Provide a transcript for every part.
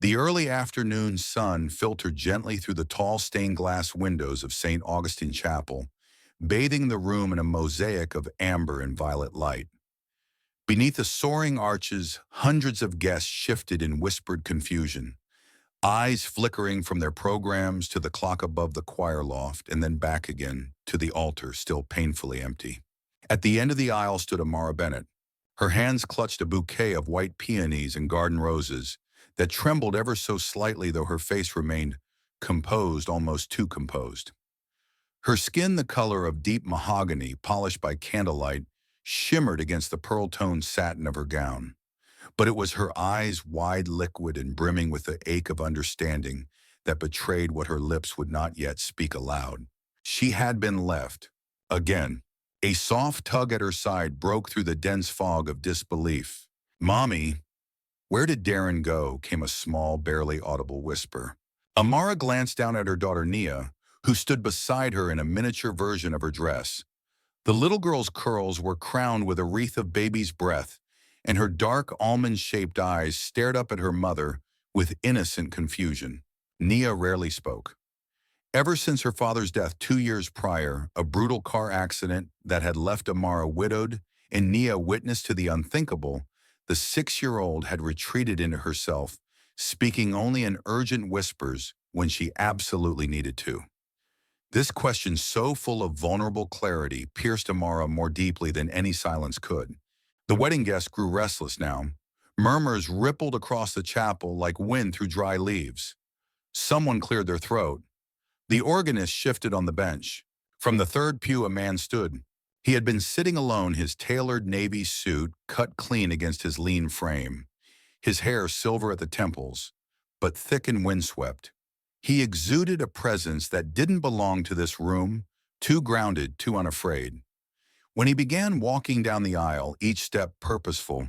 The early afternoon sun filtered gently through the tall stained glass windows of St. Augustine Chapel, bathing the room in a mosaic of amber and violet light. Beneath the soaring arches, hundreds of guests shifted in whispered confusion, eyes flickering from their programs to the clock above the choir loft and then back again to the altar still painfully empty. At the end of the aisle stood Amara Bennett. Her hands clutched a bouquet of white peonies and garden roses that trembled ever so slightly, though her face remained composed, almost too composed. Her skin, the color of deep mahogany polished by candlelight, shimmered against the pearl-toned satin of her gown. But it was her eyes, wide, liquid, and brimming with the ache of understanding, that betrayed what her lips would not yet speak aloud. She had been left. Again. A soft tug at her side broke through the dense fog of disbelief. "Mommy, where did Darren go?" came a small, barely audible whisper. Amara glanced down at her daughter Nia, who stood beside her in a miniature version of her dress. The little girl's curls were crowned with a wreath of baby's breath, and her dark, almond-shaped eyes stared up at her mother with innocent confusion. Nia rarely spoke. Ever since her father's death 2 years prior, a brutal car accident that had left Amara widowed and Nia witness to the unthinkable, the 6-year-old had retreated into herself, speaking only in urgent whispers when she absolutely needed to. This question, so full of vulnerable clarity, pierced Amara more deeply than any silence could. The wedding guests grew restless now. Murmurs rippled across the chapel like wind through dry leaves. Someone cleared their throat. The organist shifted on the bench. From the third pew a man stood. He had been sitting alone, his tailored navy suit cut clean against his lean frame, his hair silver at the temples, but thick and windswept. He exuded a presence that didn't belong to this room, too grounded, too unafraid. When he began walking down the aisle, each step purposeful,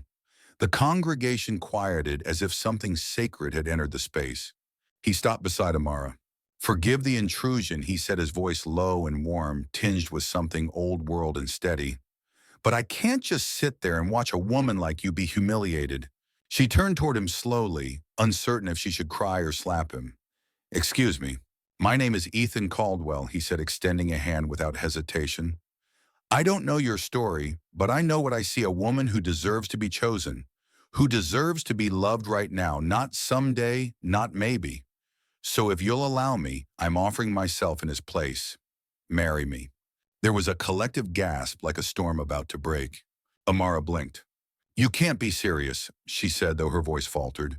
the congregation quieted as if something sacred had entered the space. He stopped beside Amara. "Forgive the intrusion," he said, his voice low and warm, tinged with something old world and steady. "But I can't just sit there and watch a woman like you be humiliated." She turned toward him slowly, uncertain if she should cry or slap him. "Excuse me. My name is Ethan Caldwell," he said, extending a hand without hesitation. "I don't know your story, but I know what I see: a woman who deserves to be chosen, who deserves to be loved right now, not someday, not maybe. So if you'll allow me, I'm offering myself in his place. Marry me." There was a collective gasp, like a storm about to break. Amara blinked. "You can't be serious," she said, though her voice faltered.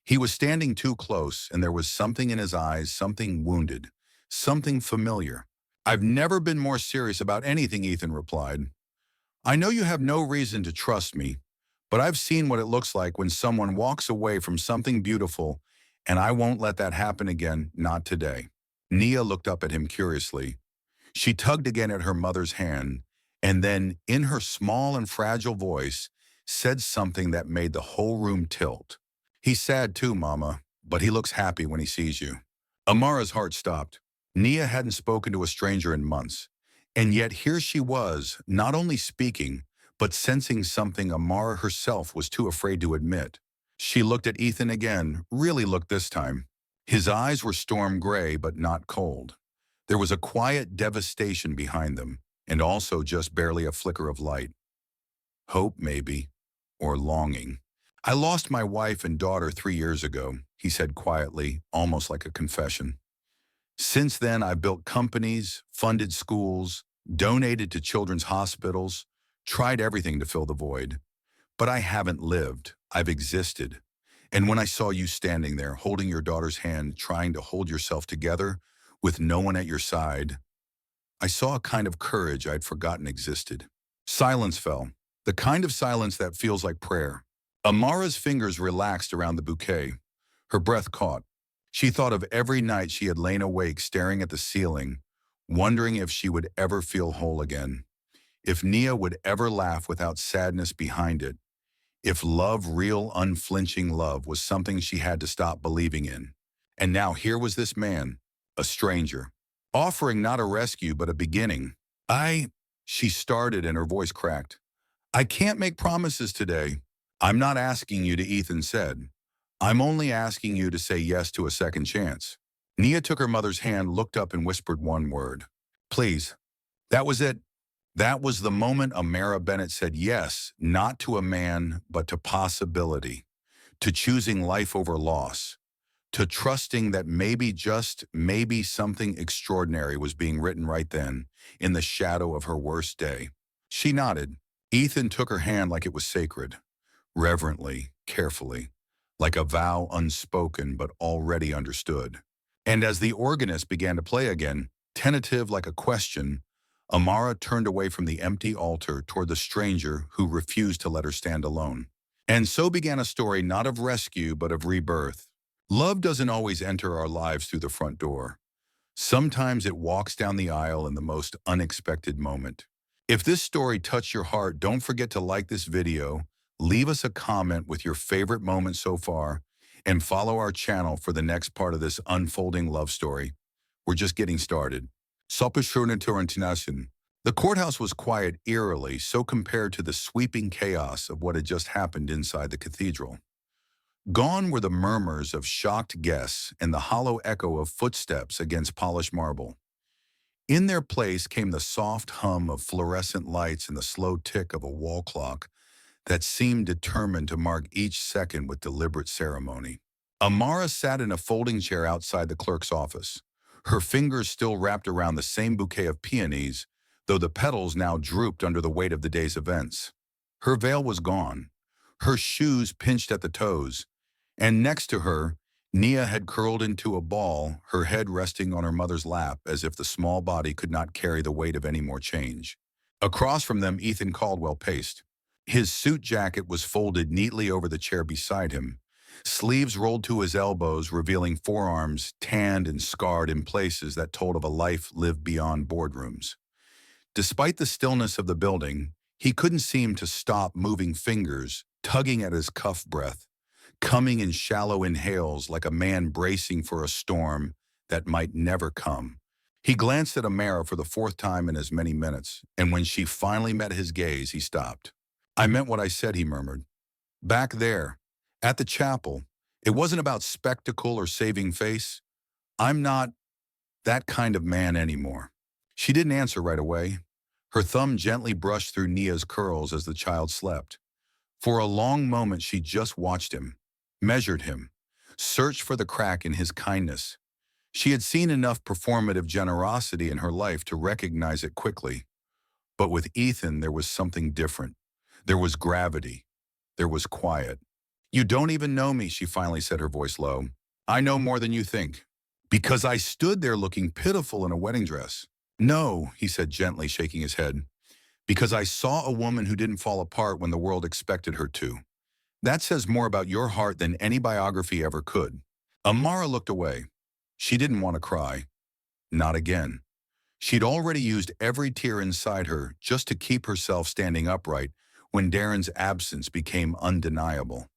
He was standing too close, and there was something in his eyes, something wounded, something familiar. "I've never been more serious about anything," Ethan replied. "I know you have no reason to trust me, but I've seen what it looks like when someone walks away from something beautiful, and I won't let that happen again, not today." Nia looked up at him curiously. She tugged again at her mother's hand, and then, in her small and fragile voice, said something that made the whole room tilt. "He's sad too, Mama, but he looks happy when he sees you." Amara's heart stopped. Nia hadn't spoken to a stranger in months, and yet here she was, not only speaking, but sensing something Amara herself was too afraid to admit. She looked at Ethan again, really looked this time. His eyes were storm gray, but not cold. There was a quiet devastation behind them, and also just barely a flicker of light. Hope, maybe, or longing. "I lost my wife and daughter 3 years ago," he said quietly, almost like a confession. "Since then, I've built companies, funded schools, donated to children's hospitals, tried everything to fill the void. But I haven't lived, I've existed. And when I saw you standing there, holding your daughter's hand, trying to hold yourself together, with no one at your side, I saw a kind of courage I'd forgotten existed." Silence fell, the kind of silence that feels like prayer. Amara's fingers relaxed around the bouquet. Her breath caught. She thought of every night she had lain awake staring at the ceiling, wondering if she would ever feel whole again, if Nia would ever laugh without sadness behind it, if love, real, unflinching love, was something she had to stop believing in. And now here was this man, a stranger, offering not a rescue but a beginning. She started and her voice cracked. "I can't make promises today." "I'm not asking you to," Ethan said. I'm only asking you to say yes to a second chance. Nia took her mother's hand, looked up, and whispered one word. Please. That was it. That was the moment Amara Bennett said yes, not to a man, but to possibility, to choosing life over loss, to trusting that maybe, just maybe, something extraordinary was being written right then, in the shadow of her worst day. She nodded. Ethan took her hand like it was sacred, reverently, carefully, like a vow unspoken but already understood. And as the organist began to play again, tentative like a question, Amara turned away from the empty altar toward the stranger who refused to let her stand alone. And so began a story not of rescue but of rebirth. Love doesn't always enter our lives through the front door. Sometimes it walks down the aisle in the most unexpected moment. If this story touched your heart, don't forget to like this video, leave us a comment with your favorite moment so far, and follow our channel for the next part of this unfolding love story. We're just getting started. The courthouse was quiet eerily, so compared to the sweeping chaos of what had just happened inside the cathedral. Gone were the murmurs of shocked guests and the hollow echo of footsteps against polished marble. In their place came the soft hum of fluorescent lights and the slow tick of a wall clock that seemed determined to mark each second with deliberate ceremony. Amara sat in a folding chair outside the clerk's office, her fingers still wrapped around the same bouquet of peonies, though the petals now drooped under the weight of the day's events. Her veil was gone, her shoes pinched at the toes, and next to her, Nia had curled into a ball, her head resting on her mother's lap as if the small body could not carry the weight of any more change. Across from them, Ethan Caldwell paced. His suit jacket was folded neatly over the chair beside him, sleeves rolled to his elbows, revealing forearms tanned and scarred in places that told of a life lived beyond boardrooms. Despite the stillness of the building, he couldn't seem to stop moving fingers, tugging at his cuff breath, coming in shallow inhales like a man bracing for a storm that might never come. He glanced at Amara for the fourth time in as many minutes, and when she finally met his gaze, he stopped. I meant what I said, he murmured. Back there, at the chapel, it wasn't about spectacle or saving face. I'm not that kind of man anymore. She didn't answer right away. Her thumb gently brushed through Nia's curls as the child slept. For a long moment, she just watched him, measured him, searched for the crack in his kindness. She had seen enough performative generosity in her life to recognize it quickly. But with Ethan, there was something different. There was gravity. There was quiet. You don't even know me, she finally said, her voice low. I know more than you think. Because I stood there looking pitiful in a wedding dress. No, he said gently, shaking his head. Because I saw a woman who didn't fall apart when the world expected her to. That says more about your heart than any biography ever could. Amara looked away. She didn't want to cry. Not again. She'd already used every tear inside her just to keep herself standing upright when Darren's absence became undeniable.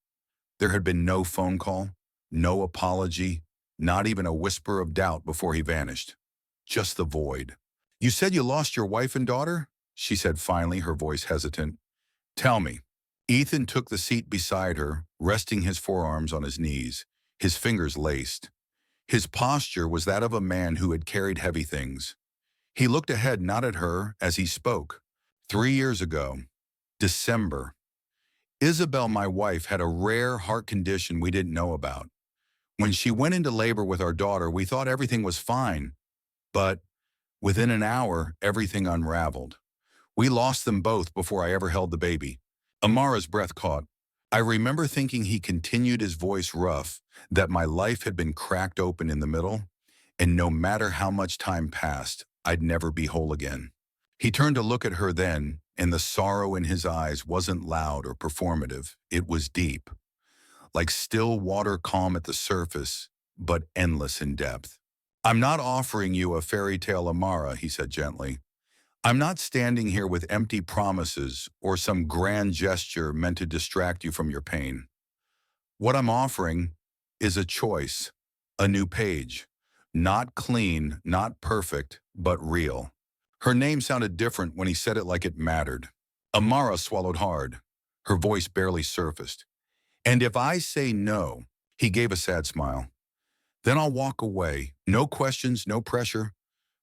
There had been no phone call, no apology, not even a whisper of doubt before he vanished. Just the void. You said you lost your wife and daughter? She said finally, her voice hesitant. Tell me. Ethan took the seat beside her, resting his forearms on his knees, his fingers laced. His posture was that of a man who had carried heavy things. He looked ahead, not at her, as he spoke. 3 years ago, December, Isabel, my wife, had a rare heart condition we didn't know about. When she went into labor with our daughter, we thought everything was fine, but within an hour, everything unraveled. We lost them both before I ever held the baby. Amara's breath caught. I remember thinking, he continued, his voice rough, that my life had been cracked open in the middle, and no matter how much time passed, I'd never be whole again. He turned to look at her then, and the sorrow in his eyes wasn't loud or performative. It was deep, like still water, calm at the surface, but endless in depth. I'm not offering you a fairy tale, Amara, he said gently. I'm not standing here with empty promises or some grand gesture meant to distract you from your pain. What I'm offering is a choice, a new page. Not clean, not perfect, but real. Her name sounded different when he said it like it mattered. Amara swallowed hard. Her voice barely surfaced. And if I say no, He gave a sad smile. Then I'll walk away. No questions, no pressure,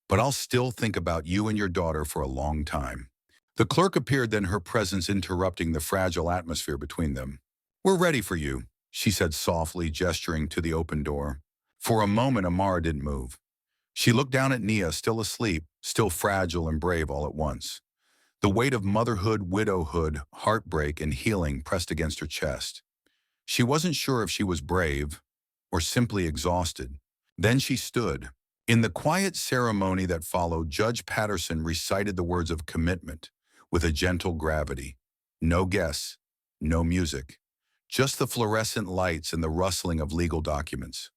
but I'll still think about you and your daughter for a long time. The clerk appeared, then her presence interrupting the fragile atmosphere between them. We're ready for you, she said softly, gesturing to the open door. For a moment, Amara didn't move. She looked down at Nia, still asleep, still fragile and brave all at once. The weight of motherhood, widowhood, heartbreak, and healing pressed against her chest. She wasn't sure if she was brave or simply exhausted. Then she stood. In the quiet ceremony that followed, Judge Patterson recited the words of commitment with a gentle gravity. No guests, no music, just the fluorescent lights and the rustling of legal documents.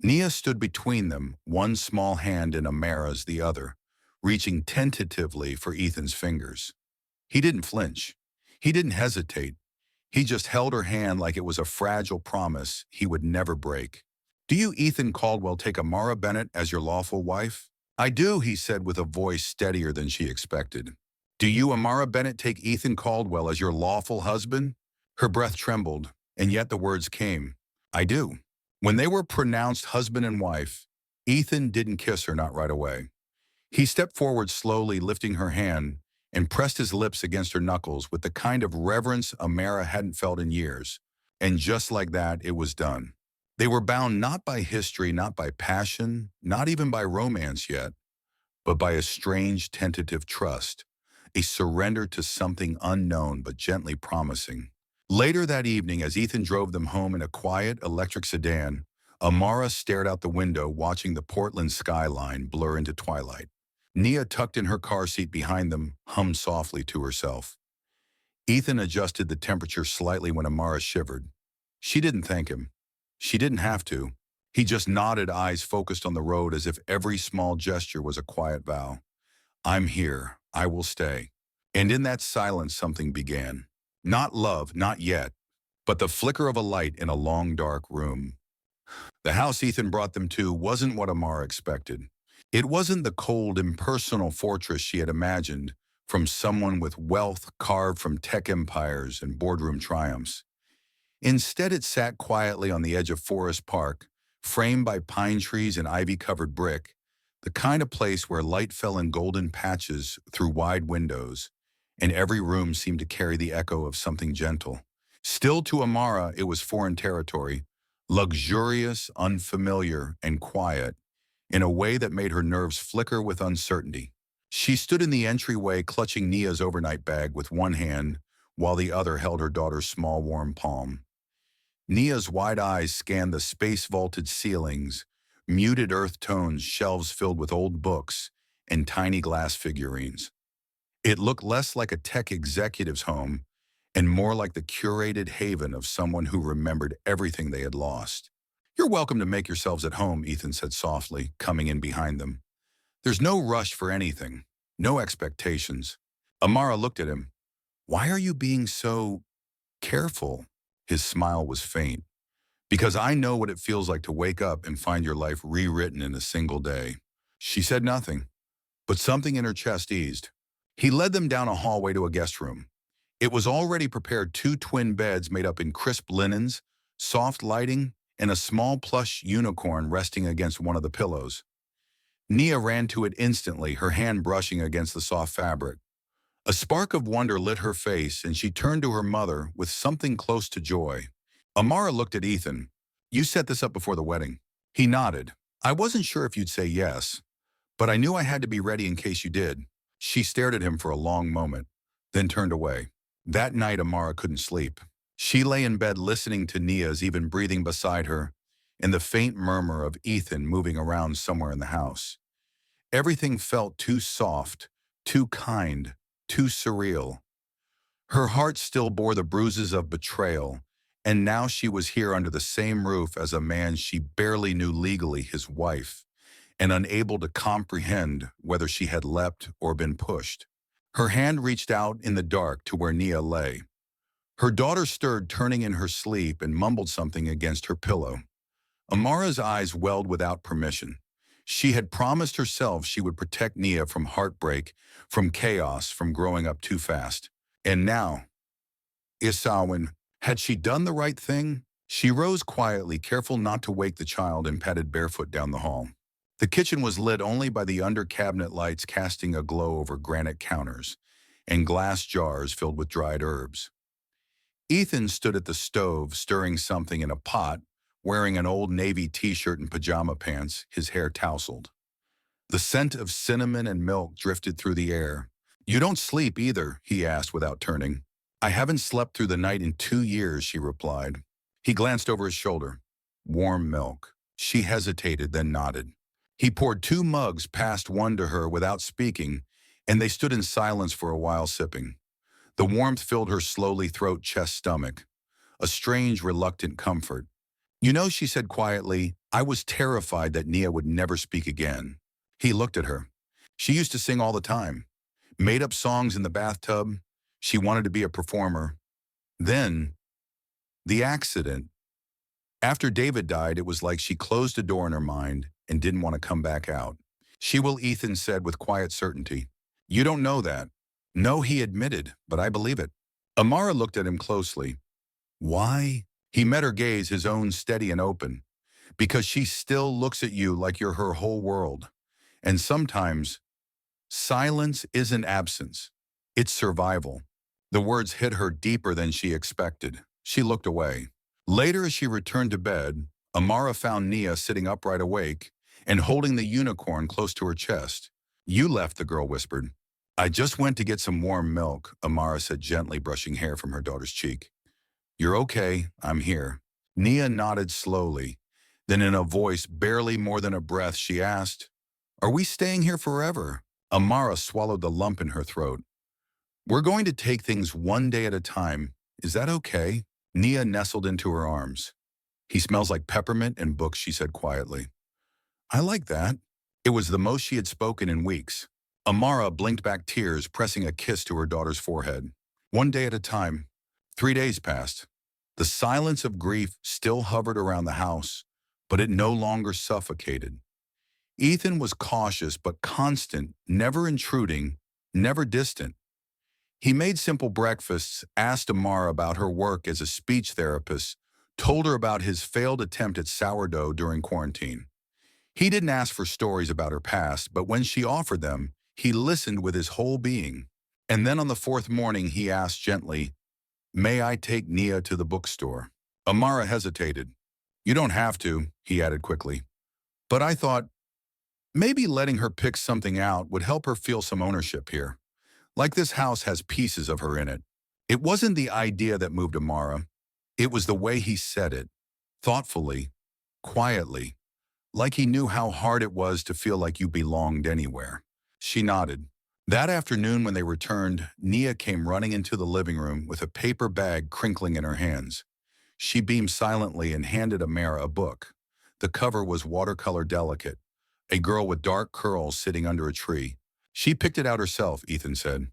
Nia stood between them, one small hand in Amara's, the other, reaching tentatively for Ethan's fingers. He didn't flinch. He didn't hesitate. He just held her hand like it was a fragile promise he would never break. Do you, Ethan Caldwell, take Amara Bennett as your lawful wife? I do, he said with a voice steadier than she expected. Do you, Amara Bennett, take Ethan Caldwell as your lawful husband? Her breath trembled, and yet the words came. I do. When they were pronounced husband and wife, Ethan didn't kiss her, not right away. He stepped forward slowly, lifting her hand, and pressed his lips against her knuckles with the kind of reverence Amara hadn't felt in years. And just like that, it was done. They were bound not by history, not by passion, not even by romance yet, but by a strange, tentative trust, a surrender to something unknown but gently promising. Later that evening, as Ethan drove them home in a quiet, electric sedan, Amara stared out the window, watching the Portland skyline blur into twilight. Nia, tucked in her car seat behind them, hummed softly to herself. Ethan adjusted the temperature slightly when Amara shivered. She didn't thank him. She didn't have to. He just nodded, eyes focused on the road as if every small gesture was a quiet vow. I'm here. I will stay. And in that silence, something began. Not love, not yet, but the flicker of a light in a long, dark room. The house Ethan brought them to wasn't what Amara expected. It wasn't the cold, impersonal fortress she had imagined from someone with wealth carved from tech empires and boardroom triumphs. Instead, it sat quietly on the edge of Forest Park, framed by pine trees and ivy-covered brick, the kind of place where light fell in golden patches through wide windows, and every room seemed to carry the echo of something gentle. Still, to Amara, it was foreign territory, luxurious, unfamiliar, and quiet, in a way that made her nerves flicker with uncertainty. She stood in the entryway, clutching Nia's overnight bag with one hand, while the other held her daughter's small, warm palm. Nia's wide eyes scanned the space-vaulted ceilings, muted earth tones, shelves filled with old books, and tiny glass figurines. It looked less like a tech executive's home and more like the curated haven of someone who remembered everything they had lost. You're welcome to make yourselves at home, Ethan said softly, coming in behind them. There's no rush for anything, no expectations. Amara looked at him. Why are you being so careful? His smile was faint. Because I know what it feels like to wake up and find your life rewritten in a single day. She said nothing, but something in her chest eased. He led them down a hallway to a guest room. It was already prepared, two twin beds made up in crisp linens, soft lighting, and a small plush unicorn resting against one of the pillows. Nia ran to it instantly, her hand brushing against the soft fabric. A spark of wonder lit her face, and she turned to her mother with something close to joy. Amara looked at Ethan. You set this up before the wedding. He nodded. I wasn't sure if you'd say yes, but I knew I had to be ready in case you did. She stared at him for a long moment, then turned away. That night, Amara couldn't sleep. She lay in bed listening to Nia's even breathing beside her and the faint murmur of Ethan moving around somewhere in the house. Everything felt too soft, too kind, too surreal. Her heart still bore the bruises of betrayal, and now she was here under the same roof as a man she barely knew legally, his wife, and unable to comprehend whether she had leapt or been pushed. Her hand reached out in the dark to where Nia lay. Her daughter stirred, turning in her sleep, and mumbled something against her pillow. Amara's eyes welled without permission. She had promised herself she would protect Nia from heartbreak, from chaos, from growing up too fast. And now, Isawin, had she done the right thing? She rose quietly, careful not to wake the child, and padded barefoot down the hall. The kitchen was lit only by the under-cabinet lights casting a glow over granite counters and glass jars filled with dried herbs. Ethan stood at the stove, stirring something in a pot, wearing an old navy t-shirt and pajama pants, his hair tousled. The scent of cinnamon and milk drifted through the air. "You don't sleep either," he asked without turning. "I haven't slept through the night in 2 years," she replied. He glanced over his shoulder. Warm milk. She hesitated, then nodded. He poured 2 mugs, passed one to her without speaking, and they stood in silence for a while, sipping. The warmth filled her slowly, throat, chest, stomach. A strange, reluctant comfort. "You know," she said quietly, "I was terrified that Nia would never speak again." He looked at her. She used to sing all the time. Made up songs in the bathtub. She wanted to be a performer. Then, the accident. After David died, it was like she closed a door in her mind and didn't want to come back out. "She will," Ethan said with quiet certainty. "You don't know that." "No," he admitted, "but I believe it." Amara looked at him closely. "Why?" He met her gaze, his own steady and open. "Because she still looks at you like you're her whole world. And sometimes, silence isn't absence. It's survival." The words hit her deeper than she expected. She looked away. Later, as she returned to bed, Amara found Nia sitting upright, awake, and holding the unicorn close to her chest. "You left," the girl whispered. "I just went to get some warm milk," Amara said gently, brushing hair from her daughter's cheek. "You're okay, I'm here." Nia nodded slowly. Then in a voice barely more than a breath, she asked, "Are we staying here forever?" Amara swallowed the lump in her throat. "We're going to take things one day at a time. Is that okay?" Nia nestled into her arms. "He smells like peppermint and books," she said quietly. "I like that." It was the most she had spoken in weeks. Amara blinked back tears, pressing a kiss to her daughter's forehead. One day at a time. 3 days passed. The silence of grief still hovered around the house, but it no longer suffocated. Ethan was cautious but constant, never intruding, never distant. He made simple breakfasts, asked Amara about her work as a speech therapist, told her about his failed attempt at sourdough during quarantine. He didn't ask for stories about her past, but when she offered them, he listened with his whole being. And then on the 4th morning, he asked gently, "May I take Nia to the bookstore?" Amara hesitated. "You don't have to," he added quickly. "But I thought maybe letting her pick something out would help her feel some ownership here. Like this house has pieces of her in it." It wasn't the idea that moved Amara. It was the way he said it. Thoughtfully, quietly, like he knew how hard it was to feel like you belonged anywhere. She nodded. That afternoon when they returned, Nia came running into the living room with a paper bag crinkling in her hands. She beamed silently and handed Amara a book. The cover was watercolor delicate, a girl with dark curls sitting under a tree. "She picked it out herself," Ethan said.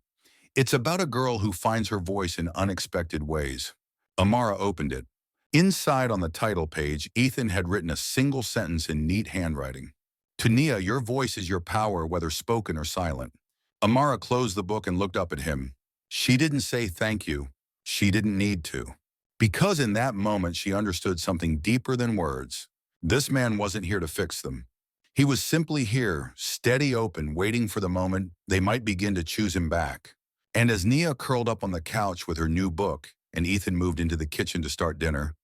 "It's about a girl who finds her voice in unexpected ways." Amara opened it. Inside on the title page, Ethan had written a single sentence in neat handwriting. "To Nia, your voice is your power, whether spoken or silent." Amara closed the book and looked up at him. She didn't say thank you. She didn't need to. Because in that moment she understood something deeper than words. This man wasn't here to fix them. He was simply here, steady, open, waiting for the moment they might begin to choose him back. And as Nia curled up on the couch with her new book, and Ethan moved into the kitchen to start dinner,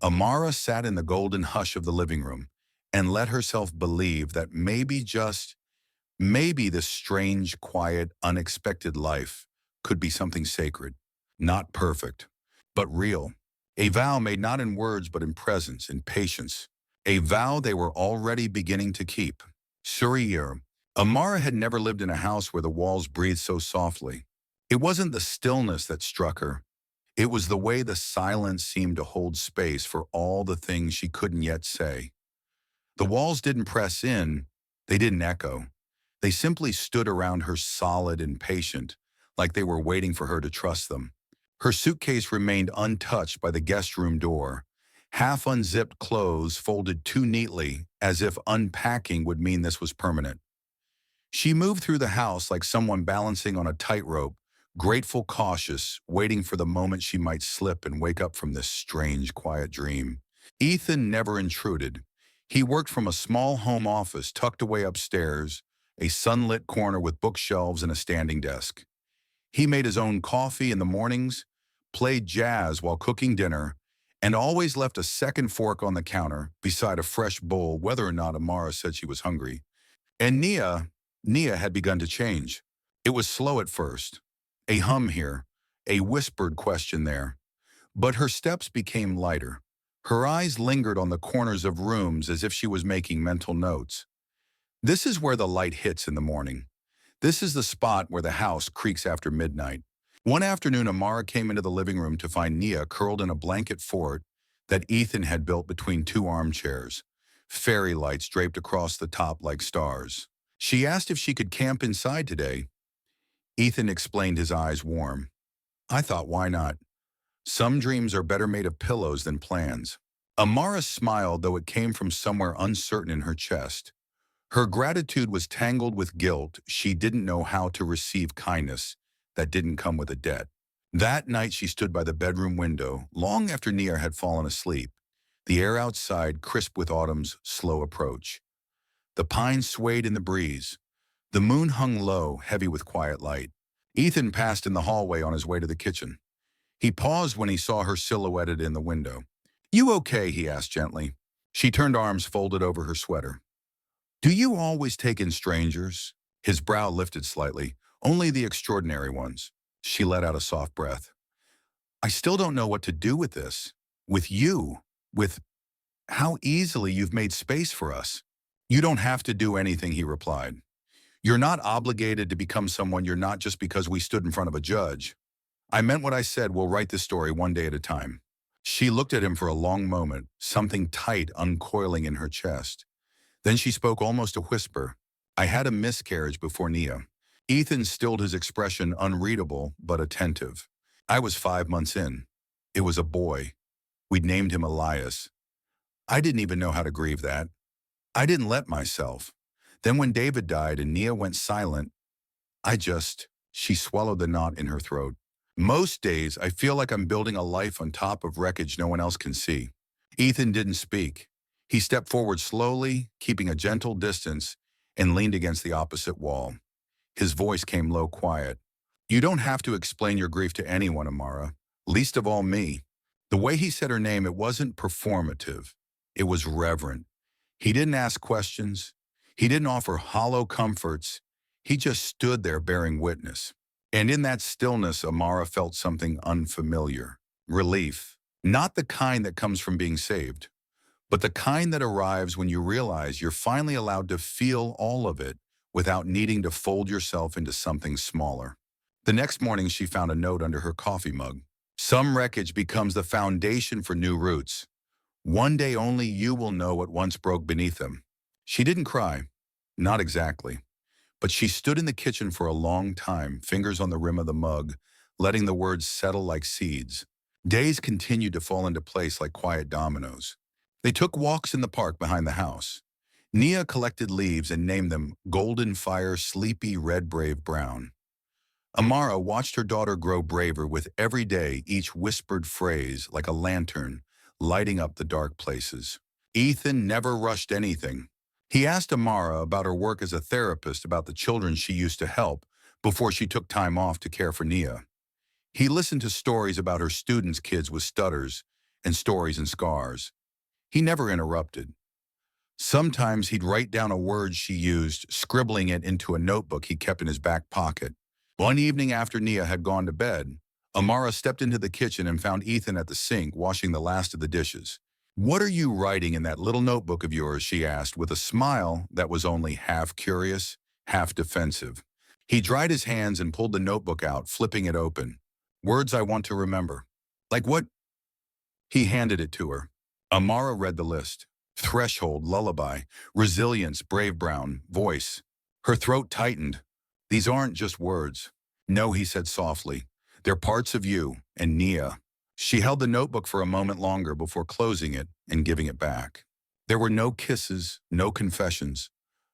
Amara sat in the golden hush of the living room and let herself believe that maybe, just maybe, this strange, quiet, unexpected life could be something sacred. Not perfect, but real. A vow made not in words but in presence, in patience. A vow they were already beginning to keep. Surreal. Amara had never lived in a house where the walls breathed so softly. It wasn't the stillness that struck her. It was the way the silence seemed to hold space for all the things she couldn't yet say. The walls didn't press in, they didn't echo. They simply stood around her, solid and patient, like they were waiting for her to trust them. Her suitcase remained untouched by the guest room door, half unzipped clothes folded too neatly, as if unpacking would mean this was permanent. She moved through the house like someone balancing on a tightrope, grateful, cautious, waiting for the moment she might slip and wake up from this strange, quiet dream. Ethan never intruded. He worked from a small home office tucked away upstairs, a sunlit corner with bookshelves and a standing desk. He made his own coffee in the mornings, played jazz while cooking dinner, and always left a second fork on the counter beside a fresh bowl whether or not Amara said she was hungry. And Nia had begun to change. It was slow at first. A hum here, a whispered question there. But her steps became lighter. Her eyes lingered on the corners of rooms as if she was making mental notes. This is where the light hits in the morning. This is the spot where the house creaks after midnight. One afternoon, Amara came into the living room to find Nia curled in a blanket fort that Ethan had built between two armchairs, fairy lights draped across the top like stars. She asked if she could camp inside today. Ethan explained, his eyes warm. I thought, why not? Some dreams are better made of pillows than plans. Amara smiled, though it came from somewhere uncertain in her chest. Her gratitude was tangled with guilt. She didn't know how to receive kindness that didn't come with a debt. That night she stood by the bedroom window, long after Nia had fallen asleep, the air outside crisp with autumn's slow approach. The pines swayed in the breeze. The moon hung low, heavy with quiet light. Ethan passed in the hallway on his way to the kitchen. He paused when he saw her silhouetted in the window. You okay? He asked gently. She turned, arms folded over her sweater. Do you always take in strangers? His brow lifted slightly. Only the extraordinary ones. She let out a soft breath. I still don't know what to do with this. With you. With how easily you've made space for us. You don't have to do anything, he replied. You're not obligated to become someone you're not just because we stood in front of a judge. I meant what I said. We'll write this story one day at a time. She looked at him for a long moment, something tight uncoiling in her chest. Then she spoke, almost a whisper. I had a miscarriage before Nia. Ethan stilled, his expression unreadable but attentive. I was 5 months in. It was a boy. We'd named him Elias. I didn't even know how to grieve that. I didn't let myself. Then when David died and Nia went silent, she swallowed the knot in her throat. Most days, I feel like I'm building a life on top of wreckage no one else can see. Ethan didn't speak. He stepped forward slowly, keeping a gentle distance, and leaned against the opposite wall. His voice came low, quiet. You don't have to explain your grief to anyone, Amara, least of all me. The way he said her name, it wasn't performative. It was reverent. He didn't ask questions. He didn't offer hollow comforts. He just stood there bearing witness. And in that stillness, Amara felt something unfamiliar. Relief. Not the kind that comes from being saved, but the kind that arrives when you realize you're finally allowed to feel all of it without needing to fold yourself into something smaller. The next morning, she found a note under her coffee mug. Some wreckage becomes the foundation for new roots. One day only you will know what once broke beneath them. She didn't cry. Not exactly. But she stood in the kitchen for a long time, fingers on the rim of the mug, letting the words settle like seeds. Days continued to fall into place like quiet dominoes. They took walks in the park behind the house. Nia collected leaves and named them Golden Fire, Sleepy, Red, Brave, Brown. Amara watched her daughter grow braver with every day, each whispered phrase like a lantern, lighting up the dark places. Ethan never rushed anything. He asked Amara about her work as a therapist, about the children she used to help before she took time off to care for Nia. He listened to stories about her students' kids with stutters and stories and scars. He never interrupted. Sometimes he'd write down a word she used, scribbling it into a notebook he kept in his back pocket. One evening after Nia had gone to bed, Amara stepped into the kitchen and found Ethan at the sink washing the last of the dishes. What are you writing in that little notebook of yours? She asked, with a smile that was only half curious, half defensive. He dried his hands and pulled the notebook out, flipping it open. Words I want to remember. Like what? He handed it to her. Amara read the list. Threshold, lullaby, resilience, brave brown, voice. Her throat tightened. These aren't just words. No, he said softly. They're parts of you and Nia. She held the notebook for a moment longer before closing it and giving it back. There were no kisses, no confessions,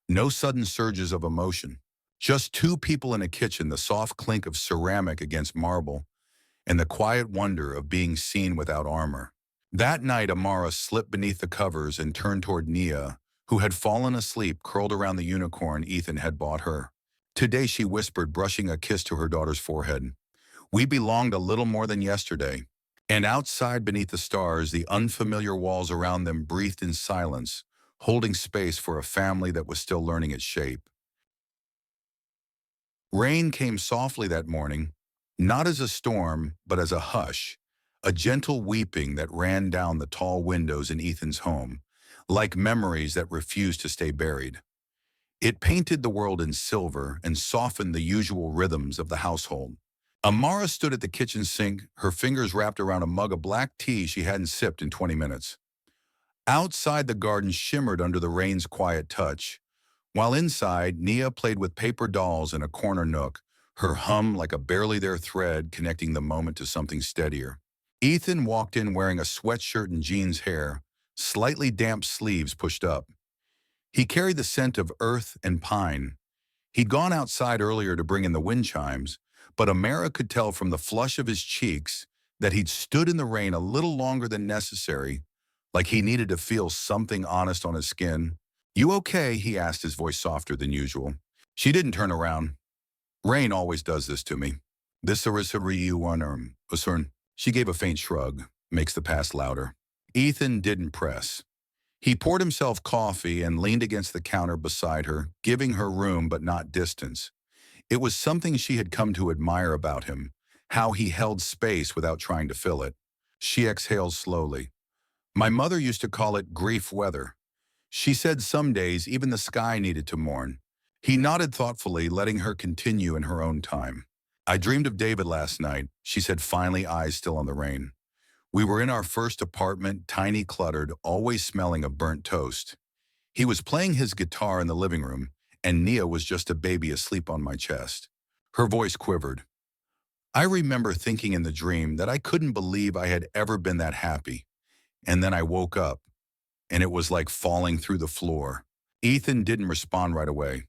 no sudden surges of emotion. Just two people in a kitchen, the soft clink of ceramic against marble, and the quiet wonder of being seen without armor. That night, Amara slipped beneath the covers and turned toward Nia, who had fallen asleep curled around the unicorn Ethan had bought her. Today, she whispered, brushing a kiss to her daughter's forehead. We belonged a little more than yesterday. And outside beneath the stars, the unfamiliar walls around them breathed in silence, holding space for a family that was still learning its shape. Rain came softly that morning, not as a storm, but as a hush, a gentle weeping that ran down the tall windows in Ethan's home, like memories that refused to stay buried. It painted the world in silver and softened the usual rhythms of the household. Amara stood at the kitchen sink, her fingers wrapped around a mug of black tea she hadn't sipped in 20 minutes. Outside, the garden shimmered under the rain's quiet touch, while inside, Nia played with paper dolls in a corner nook, her hum like a barely there thread connecting the moment to something steadier. Ethan walked in wearing a sweatshirt and jeans hair, slightly damp sleeves pushed up. He carried the scent of earth and pine. He'd gone outside earlier to bring in the wind chimes, but Amara could tell from the flush of his cheeks that he'd stood in the rain a little longer than necessary, like he needed to feel something honest on his skin. You okay? He asked, his voice softer than usual. She didn't turn around. Rain always does this to me. This is a Usern. She gave a faint shrug, makes the past louder. Ethan didn't press. He poured himself coffee and leaned against the counter beside her, giving her room but not distance. It was something she had come to admire about him, how he held space without trying to fill it. She exhaled slowly. My mother used to call it grief weather. She said some days even the sky needed to mourn. He nodded thoughtfully, letting her continue in her own time. I dreamed of David last night, she said, finally, eyes still on the rain. We were in our first apartment, tiny, cluttered, always smelling of burnt toast. He was playing his guitar in the living room, and Nia was just a baby asleep on my chest. Her voice quivered. I remember thinking in the dream that I couldn't believe I had ever been that happy. And then I woke up, and it was like falling through the floor. Ethan didn't respond right away.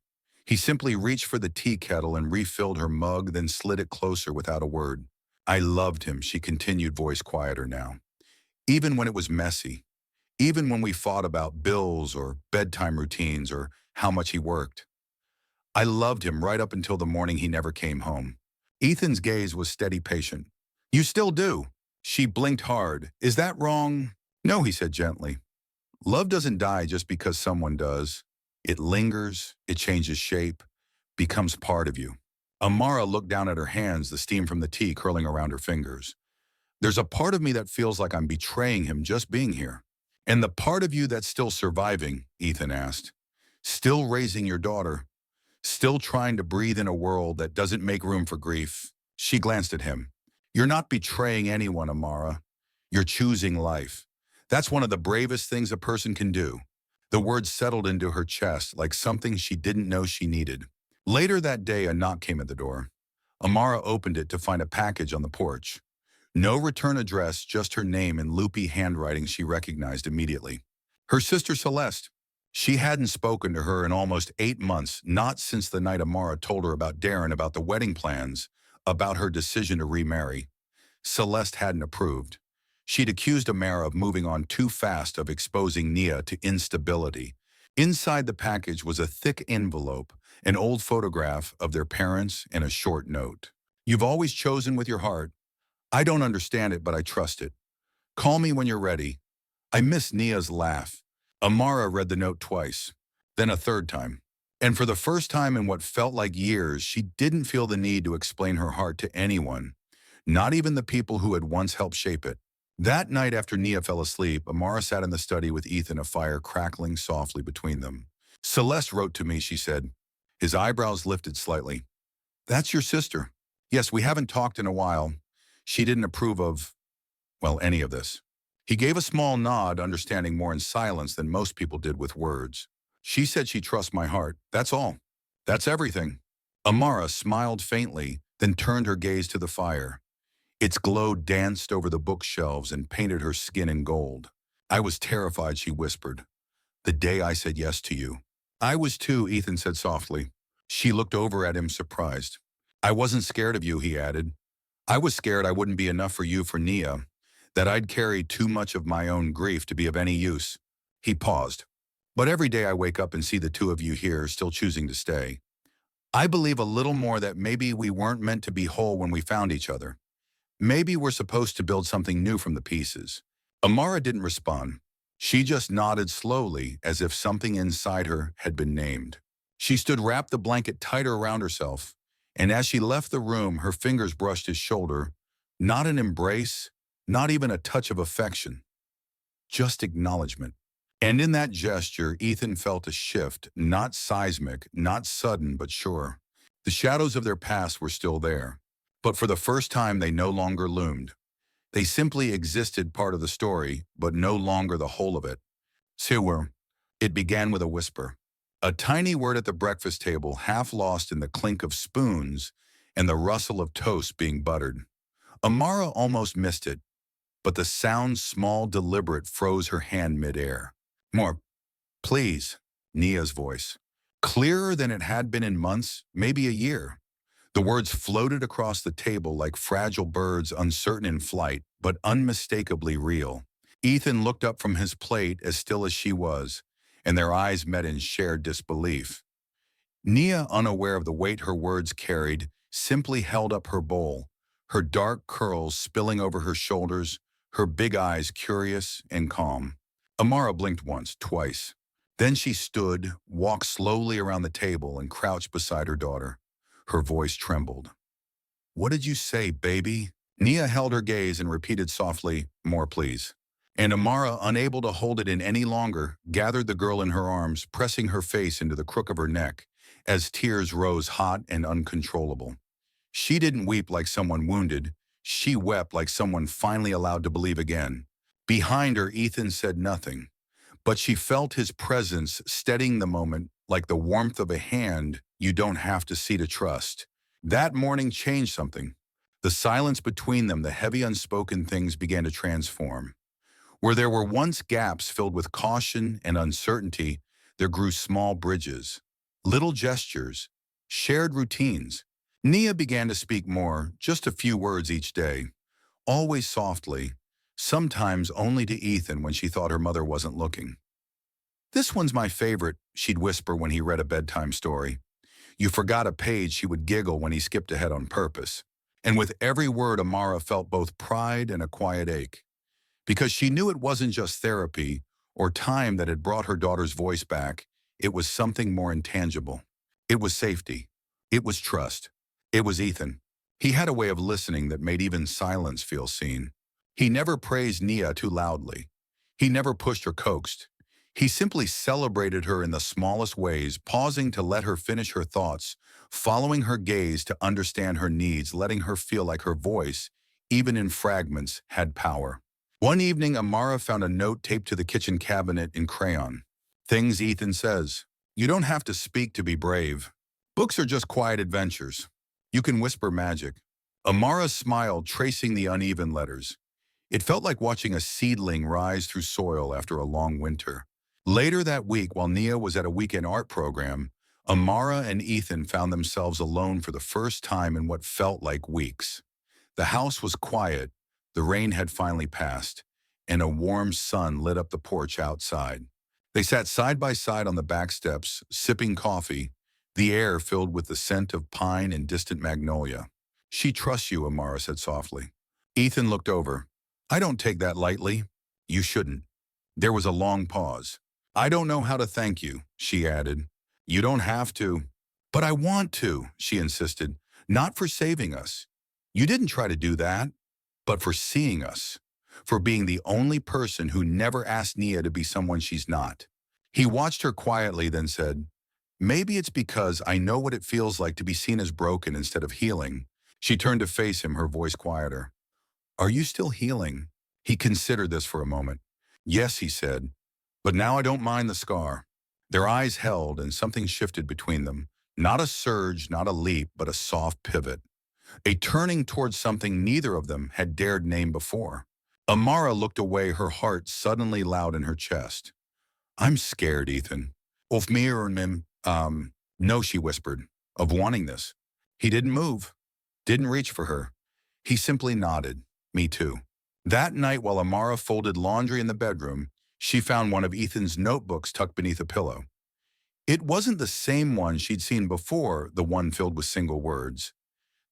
He simply reached for the tea kettle and refilled her mug, then slid it closer without a word. I loved him, she continued, voice quieter now. Even when it was messy. Even when we fought about bills or bedtime routines or how much he worked. I loved him right up until the morning he never came home. Ethan's gaze was steady, patient. You still do? She blinked hard. Is that wrong? No, he said gently. Love doesn't die just because someone does. It lingers, it changes shape, becomes part of you. Amara looked down at her hands, the steam from the tea curling around her fingers. There's a part of me that feels like I'm betraying him just being here. And the part of you that's still surviving, Ethan asked. Still raising your daughter. Still trying to breathe in a world that doesn't make room for grief. She glanced at him. You're not betraying anyone, Amara. You're choosing life. That's one of the bravest things a person can do. The words settled into her chest like something she didn't know she needed. Later that day, a knock came at the door. Amara opened it to find a package on the porch. No return address, just her name in loopy handwriting she recognized immediately. Her sister Celeste. She hadn't spoken to her in almost 8 months, not since the night Amara told her about Darren, about the wedding plans, about her decision to remarry. Celeste hadn't approved. She'd accused Amara of moving on too fast, of exposing Nia to instability. Inside the package was a thick envelope, an old photograph of their parents, and a short note. You've always chosen with your heart. I don't understand it, but I trust it. Call me when you're ready. I miss Nia's laugh. Amara read the note twice, then a third time. And for the first time in what felt like years, she didn't feel the need to explain her heart to anyone, not even the people who had once helped shape it. That night after Nia fell asleep, Amara sat in the study with Ethan, a fire crackling softly between them. Celeste wrote to me, she said. His eyebrows lifted slightly. That's your sister. Yes, we haven't talked in a while. She didn't approve of, well, any of this. He gave a small nod, understanding more in silence than most people did with words. She said she trusts my heart. That's all. That's everything. Amara smiled faintly, then turned her gaze to the fire. Its glow danced over the bookshelves and painted her skin in gold. I was terrified, she whispered. The day I said yes to you. I was too, Ethan said softly. She looked over at him surprised. I wasn't scared of you, he added. I was scared I wouldn't be enough for you for Nia, that I'd carry too much of my own grief to be of any use. He paused. But every day I wake up and see the two of you here still choosing to stay. I believe a little more that maybe we weren't meant to be whole when we found each other. Maybe we're supposed to build something new from the pieces. Amara didn't respond. She just nodded slowly as if something inside her had been named. She stood wrapped the blanket tighter around herself, and as she left the room, her fingers brushed his shoulder. Not an embrace, not even a touch of affection, just acknowledgement. And in that gesture, Ethan felt a shift, not seismic, not sudden, but sure. The shadows of their past were still there, but for the first time they no longer loomed. They simply existed part of the story, but no longer the whole of it. Sewer. It began with a whisper. A tiny word at the breakfast table, half lost in the clink of spoons and the rustle of toast being buttered. Amara almost missed it, but the sound, small, deliberate, froze her hand midair. More, please, Nia's voice. Clearer than it had been in months, maybe a year. The words floated across the table like fragile birds uncertain in flight, but unmistakably real. Ethan looked up from his plate as still as she was, and their eyes met in shared disbelief. Nia, unaware of the weight her words carried, simply held up her bowl, her dark curls spilling over her shoulders, her big eyes curious and calm. Amara blinked once, twice. Then she stood, walked slowly around the table, and crouched beside her daughter. Her voice trembled. What did you say, baby? Nia held her gaze and repeated softly, more please. And Amara, unable to hold it in any longer, gathered the girl in her arms, pressing her face into the crook of her neck, as tears rose hot and uncontrollable. She didn't weep like someone wounded. She wept like someone finally allowed to believe again. Behind her, Ethan said nothing, but she felt his presence steadying the moment like the warmth of a hand you don't have to see to trust. That morning changed something. The silence between them, the heavy unspoken things began to transform. Where there were once gaps filled with caution and uncertainty, there grew small bridges, little gestures, shared routines. Nia began to speak more, just a few words each day, always softly, sometimes only to Ethan when she thought her mother wasn't looking. This one's my favorite, she'd whisper when he read a bedtime story. You forgot a page, she would giggle when he skipped ahead on purpose. And with every word, Amara felt both pride and a quiet ache. Because she knew it wasn't just therapy or time that had brought her daughter's voice back, it was something more intangible. It was safety. It was trust. It was Ethan. He had a way of listening that made even silence feel seen. He never praised Nia too loudly. He never pushed or coaxed. He simply celebrated her in the smallest ways, pausing to let her finish her thoughts, following her gaze to understand her needs, letting her feel like her voice, even in fragments, had power. One evening, Amara found a note taped to the kitchen cabinet in crayon. Things Ethan says. You don't have to speak to be brave. Books are just quiet adventures. You can whisper magic. Amara smiled, tracing the uneven letters. It felt like watching a seedling rise through soil after a long winter. Later that week, while Nia was at a weekend art program, Amara and Ethan found themselves alone for the first time in what felt like weeks. The house was quiet, the rain had finally passed, and a warm sun lit up the porch outside. They sat side by side on the back steps, sipping coffee, the air filled with the scent of pine and distant magnolia. She trusts you, Amara said softly. Ethan looked over. I don't take that lightly. You shouldn't. There was a long pause. I don't know how to thank you, she added. You don't have to. But I want to, she insisted. Not for saving us. You didn't try to do that, but for seeing us. For being the only person who never asked Nia to be someone she's not. He watched her quietly, then said, maybe it's because I know what it feels like to be seen as broken instead of healing. She turned to face him, her voice quieter. Are you still healing? He considered this for a moment. Yes, he said. But now I don't mind the scar. Their eyes held and something shifted between them. Not a surge, not a leap, but a soft pivot. A turning towards something neither of them had dared name before. Amara looked away, her heart suddenly loud in her chest. I'm scared, Ethan. Of me or him, no, she whispered. of wanting this. He didn't move, didn't reach for her. He simply nodded. Me too. That night, while Amara folded laundry in the bedroom, she found one of Ethan's notebooks tucked beneath a pillow. It wasn't the same one she'd seen before, the one filled with single words.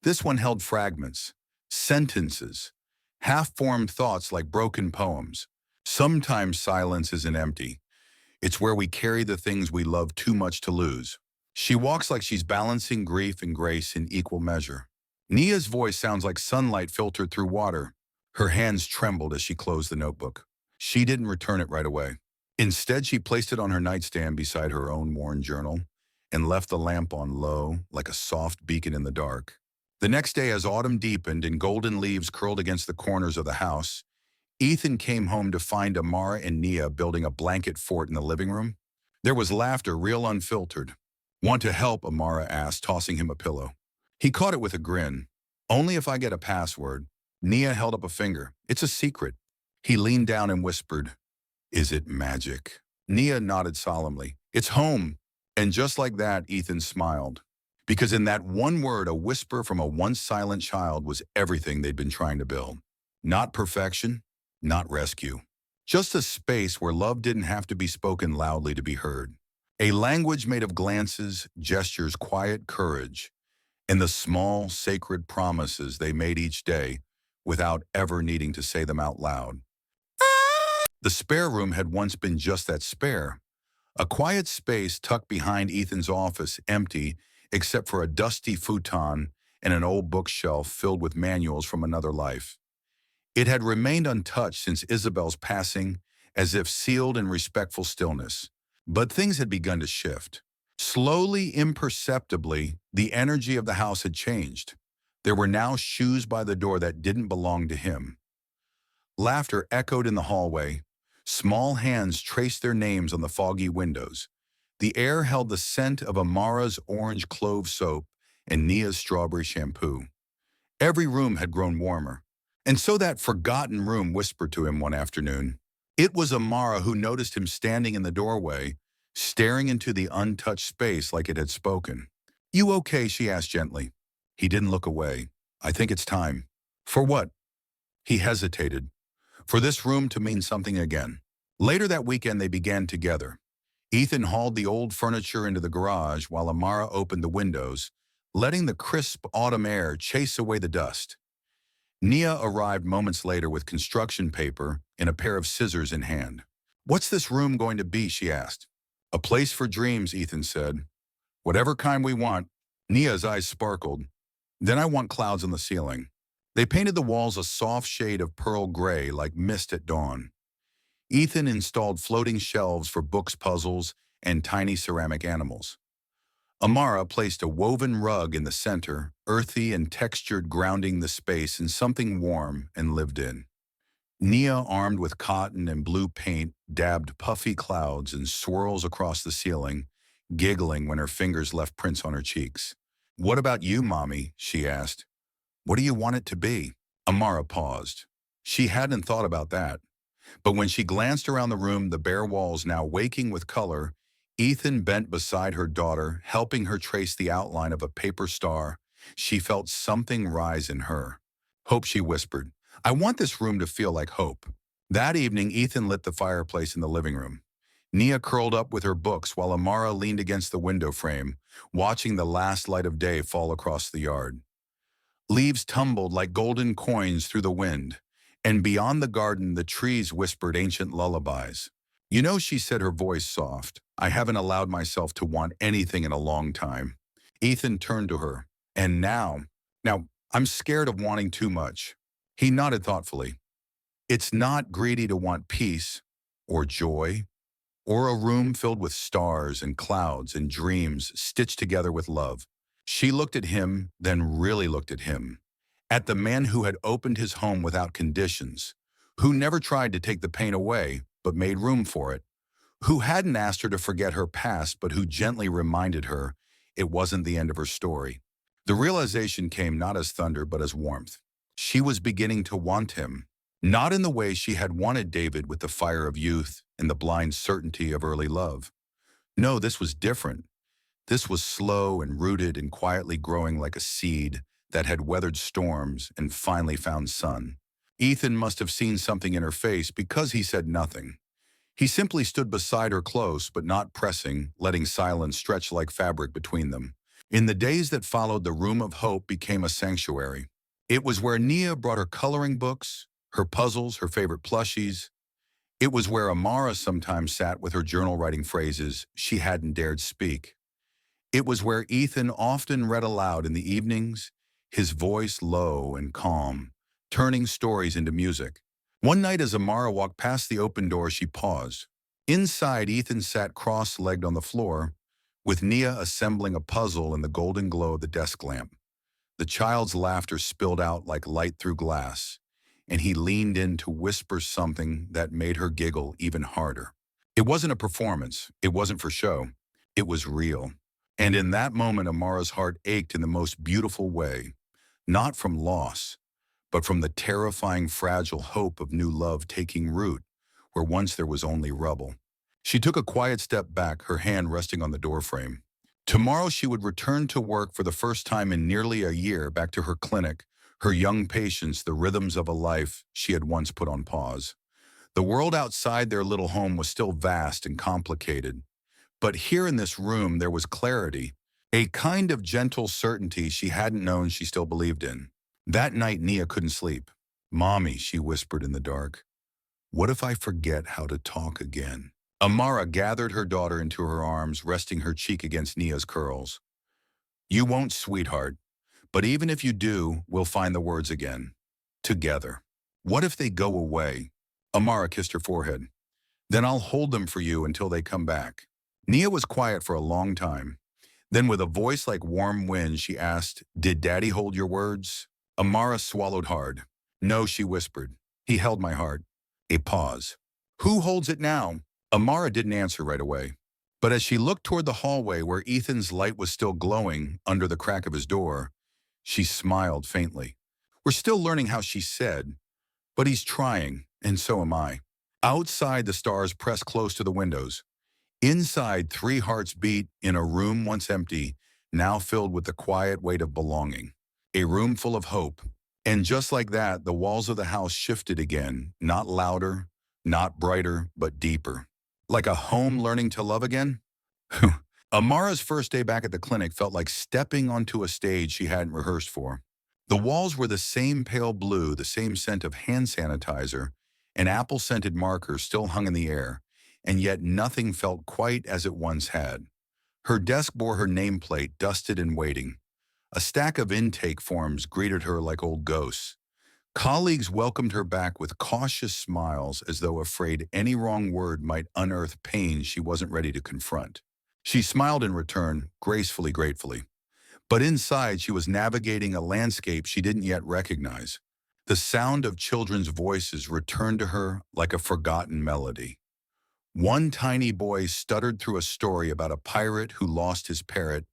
This one held fragments, sentences, half-formed thoughts like broken poems. Sometimes silence isn't empty. It's where we carry the things we love too much to lose. She walks like she's balancing grief and grace in equal measure. Nia's voice sounds like sunlight filtered through water. Her hands trembled as she closed the notebook. She didn't return it right away. Instead, she placed it on her nightstand beside her own worn journal and left the lamp on low, like a soft beacon in the dark. The next day, as autumn deepened and golden leaves curled against the corners of the house, Ethan came home to find Amara and Nia building a blanket fort in the living room. There was laughter, real unfiltered. Want to help? Amara asked, tossing him a pillow. He caught it with a grin. Only if I get a password. Nia held up a finger. It's a secret. He leaned down and whispered, is it magic? Nia nodded solemnly. It's home. And just like that, Ethan smiled. Because in that one word, a whisper from a once silent child was everything they'd been trying to build. Not perfection, not rescue. Just a space where love didn't have to be spoken loudly to be heard. A language made of glances, gestures, quiet courage, and the small, sacred promises they made each day without ever needing to say them out loud. The spare room had once been just that, spare. A quiet space tucked behind Ethan's office, empty except for a dusty futon and an old bookshelf filled with manuals from another life. It had remained untouched since Isabel's passing, as if sealed in respectful stillness. But things had begun to shift. Slowly, imperceptibly, the energy of the house had changed. There were now shoes by the door that didn't belong to him. Laughter echoed in the hallway. Small hands traced their names on the foggy windows. The air held the scent of Amara's orange clove soap and Nia's strawberry shampoo. Every room had grown warmer. And so that forgotten room whispered to him one afternoon. It was Amara who noticed him standing in the doorway, staring into the untouched space like it had spoken. You okay? She asked gently. He didn't look away. I think it's time. For what? He hesitated. For this room to mean something again. Later that weekend, they began together. Ethan hauled the old furniture into the garage while Amara opened the windows, letting the crisp autumn air chase away the dust. Nia arrived moments later with construction paper and a pair of scissors in hand. What's this room going to be? She asked. A place for dreams, Ethan said. Whatever kind we want. Nia's eyes sparkled. Then I want clouds on the ceiling. They painted the walls a soft shade of pearl gray like mist at dawn. Ethan installed floating shelves for books, puzzles, and tiny ceramic animals. Amara placed a woven rug in the center, earthy and textured, grounding the space in something warm and lived in. Nia, armed with cotton and blue paint, dabbed puffy clouds and swirls across the ceiling, giggling when her fingers left prints on her cheeks. What about you, Mommy? She asked. What do you want it to be? Amara paused. She hadn't thought about that. But when she glanced around the room, the bare walls now waking with color, Ethan bent beside her daughter, helping her trace the outline of a paper star. She felt something rise in her. Hope, she whispered. I want this room to feel like hope. That evening, Ethan lit the fireplace in the living room. Nia curled up with her books while Amara leaned against the window frame, watching the last light of day fall across the yard. Leaves tumbled like golden coins through the wind, and beyond the garden the trees whispered ancient lullabies. You know, she said, her voice soft, I haven't allowed myself to want anything in a long time. Ethan turned to her. And now, I'm scared of wanting too much. He nodded thoughtfully. It's not greedy to want peace or joy or a room filled with stars and clouds and dreams stitched together with love. She looked at him, then really looked at him. At the man who had opened his home without conditions, who never tried to take the pain away, but made room for it, who hadn't asked her to forget her past, but who gently reminded her it wasn't the end of her story. The realization came not as thunder, but as warmth. She was beginning to want him, not in the way she had wanted David, with the fire of youth and the blind certainty of early love. No, this was different. This was slow and rooted and quietly growing like a seed that had weathered storms and finally found sun. Ethan must have seen something in her face because he said nothing. He simply stood beside her close but not pressing, letting silence stretch like fabric between them. In the days that followed, the room of hope became a sanctuary. It was where Nia brought her coloring books, her puzzles, her favorite plushies. It was where Amara sometimes sat with her journal writing phrases she hadn't dared speak. It was where Ethan often read aloud in the evenings, his voice low and calm, turning stories into music. One night as Amara walked past the open door, she paused. Inside, Ethan sat cross-legged on the floor, with Nia assembling a puzzle in the golden glow of the desk lamp. The child's laughter spilled out like light through glass, and he leaned in to whisper something that made her giggle even harder. It wasn't a performance. It wasn't for show. It was real. And in that moment, Amara's heart ached in the most beautiful way, not from loss, but from the terrifying, fragile hope of new love taking root where once there was only rubble. She took a quiet step back, her hand resting on the doorframe. Tomorrow she would return to work for the first time in nearly a year, back to her clinic, her young patients, the rhythms of a life she had once put on pause. The world outside their little home was still vast and complicated, but here in this room there was clarity, a kind of gentle certainty she hadn't known she still believed in. That night Nia couldn't sleep. "Mommy," she whispered in the dark, "what if I forget how to talk again?" Amara gathered her daughter into her arms, resting her cheek against Nia's curls. "You won't, sweetheart. But even if you do, we'll find the words again. Together." "What if they go away?" Amara kissed her forehead. "Then I'll hold them for you until they come back." Nia was quiet for a long time. Then with a voice like warm wind, she asked, "Did Daddy hold your words?" Amara swallowed hard. "No," she whispered. "He held my heart." A pause. "Who holds it now?" Amara didn't answer right away. But as she looked toward the hallway where Ethan's light was still glowing under the crack of his door, she smiled faintly. "We're still learning how," she said, "but he's trying, and so am I." Outside, the stars pressed close to the windows. Inside, three hearts beat in a room once empty, now filled with the quiet weight of belonging. A room full of hope. And just like that, the walls of the house shifted again, not louder, not brighter, but deeper. Like a home learning to love again? Amara's first day back at the clinic felt like stepping onto a stage she hadn't rehearsed for. The walls were the same pale blue, the same scent of hand sanitizer, and apple-scented markers still hung in the air, and yet nothing felt quite as it once had. Her desk bore her nameplate, dusted and waiting. A stack of intake forms greeted her like old ghosts. Colleagues welcomed her back with cautious smiles, as though afraid any wrong word might unearth pain she wasn't ready to confront. She smiled in return, gracefully, gratefully. But inside, she was navigating a landscape she didn't yet recognize. The sound of children's voices returned to her like a forgotten melody. One tiny boy stuttered through a story about a pirate who lost his parrot,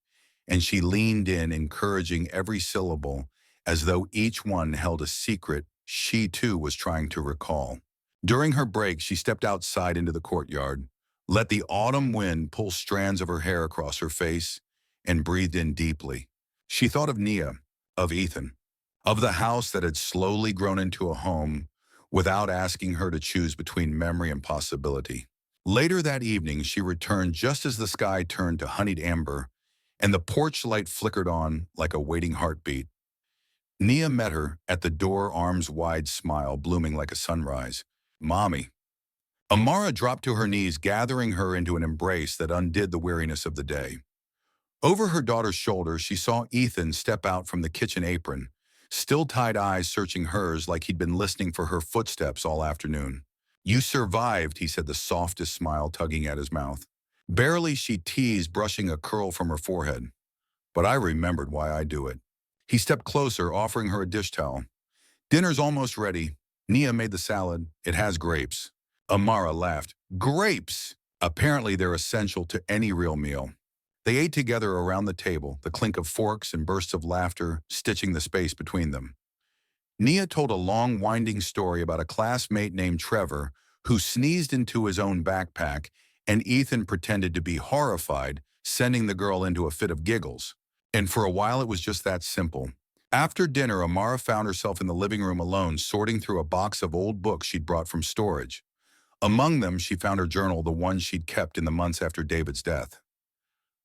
and she leaned in, encouraging every syllable, as though each one held a secret she too was trying to recall. During her break, she stepped outside into the courtyard, let the autumn wind pull strands of her hair across her face, and breathed in deeply. She thought of Nia, of Ethan, of the house that had slowly grown into a home without asking her to choose between memory and possibility. Later that evening, she returned just as the sky turned to honeyed amber and the porch light flickered on like a waiting heartbeat. Nia met her at the door, arms wide, smile blooming like a sunrise. "Mommy." Amara dropped to her knees, gathering her into an embrace that undid the weariness of the day. Over her daughter's shoulder, she saw Ethan step out from the kitchen apron, still-tied eyes searching hers like he'd been listening for her footsteps all afternoon. "You survived," he said, the softest smile tugging at his mouth. Barely, she teased, brushing a curl from her forehead. "But I remembered why I do it." He stepped closer, offering her a dish towel. "Dinner's almost ready. Nia made the salad. It has grapes." Amara laughed. "Grapes!" Apparently they're essential to any real meal. They ate together around the table, the clink of forks and bursts of laughter stitching the space between them. Nia told a long, winding story about a classmate named Trevor who sneezed into his own backpack, and Ethan pretended to be horrified, sending the girl into a fit of giggles. And for a while it was just that simple. After dinner, Amara found herself in the living room alone, sorting through a box of old books she'd brought from storage. Among them, she found her journal, the one she'd kept in the months after David's death.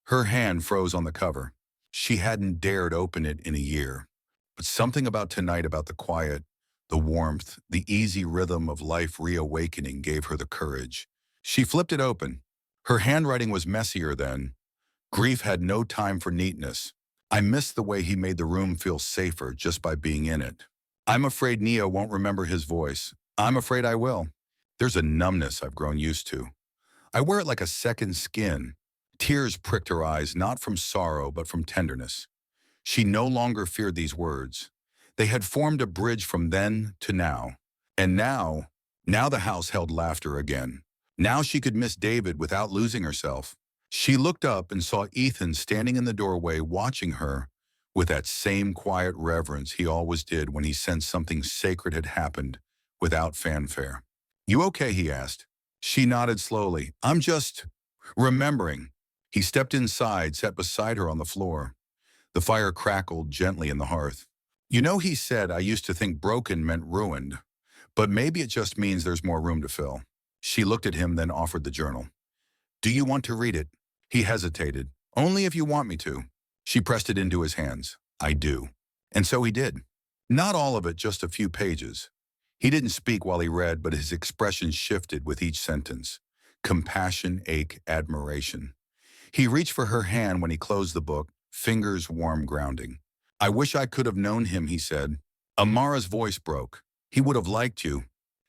Her hand froze on the cover. She hadn't dared open it in a year. But something about tonight, about the quiet, the warmth, the easy rhythm of life reawakening gave her the courage. She flipped it open. Her handwriting was messier then. Grief had no time for neatness. I missed the way he made the room feel safer just by being in it. I'm afraid Nia won't remember his voice. I'm afraid I will. There's a numbness I've grown used to. I wear it like a second skin. Tears pricked her eyes, not from sorrow, but from tenderness. She no longer feared these words. They had formed a bridge from then to now. And now the house held laughter again. Now she could miss David without losing herself. She looked up and saw Ethan standing in the doorway watching her with that same quiet reverence he always did when he sensed something sacred had happened without fanfare. "You okay?" he asked. She nodded slowly. "I'm just remembering." He stepped inside, sat beside her on the floor. The fire crackled gently in the hearth. "You know," he said, "I used to think broken meant ruined, but maybe it just means there's more room to fill." She looked at him, then offered the journal. "Do you want to read it?" He hesitated. "Only if you want me to." She pressed it into his hands. "I do." And so he did. Not all of it, just a few pages. He didn't speak while he read, but his expression shifted with each sentence. Compassion, ache, admiration. He reached for her hand when he closed the book, fingers warm grounding. "I wish I could have known him," he said. Amara's voice broke. "He would have liked you."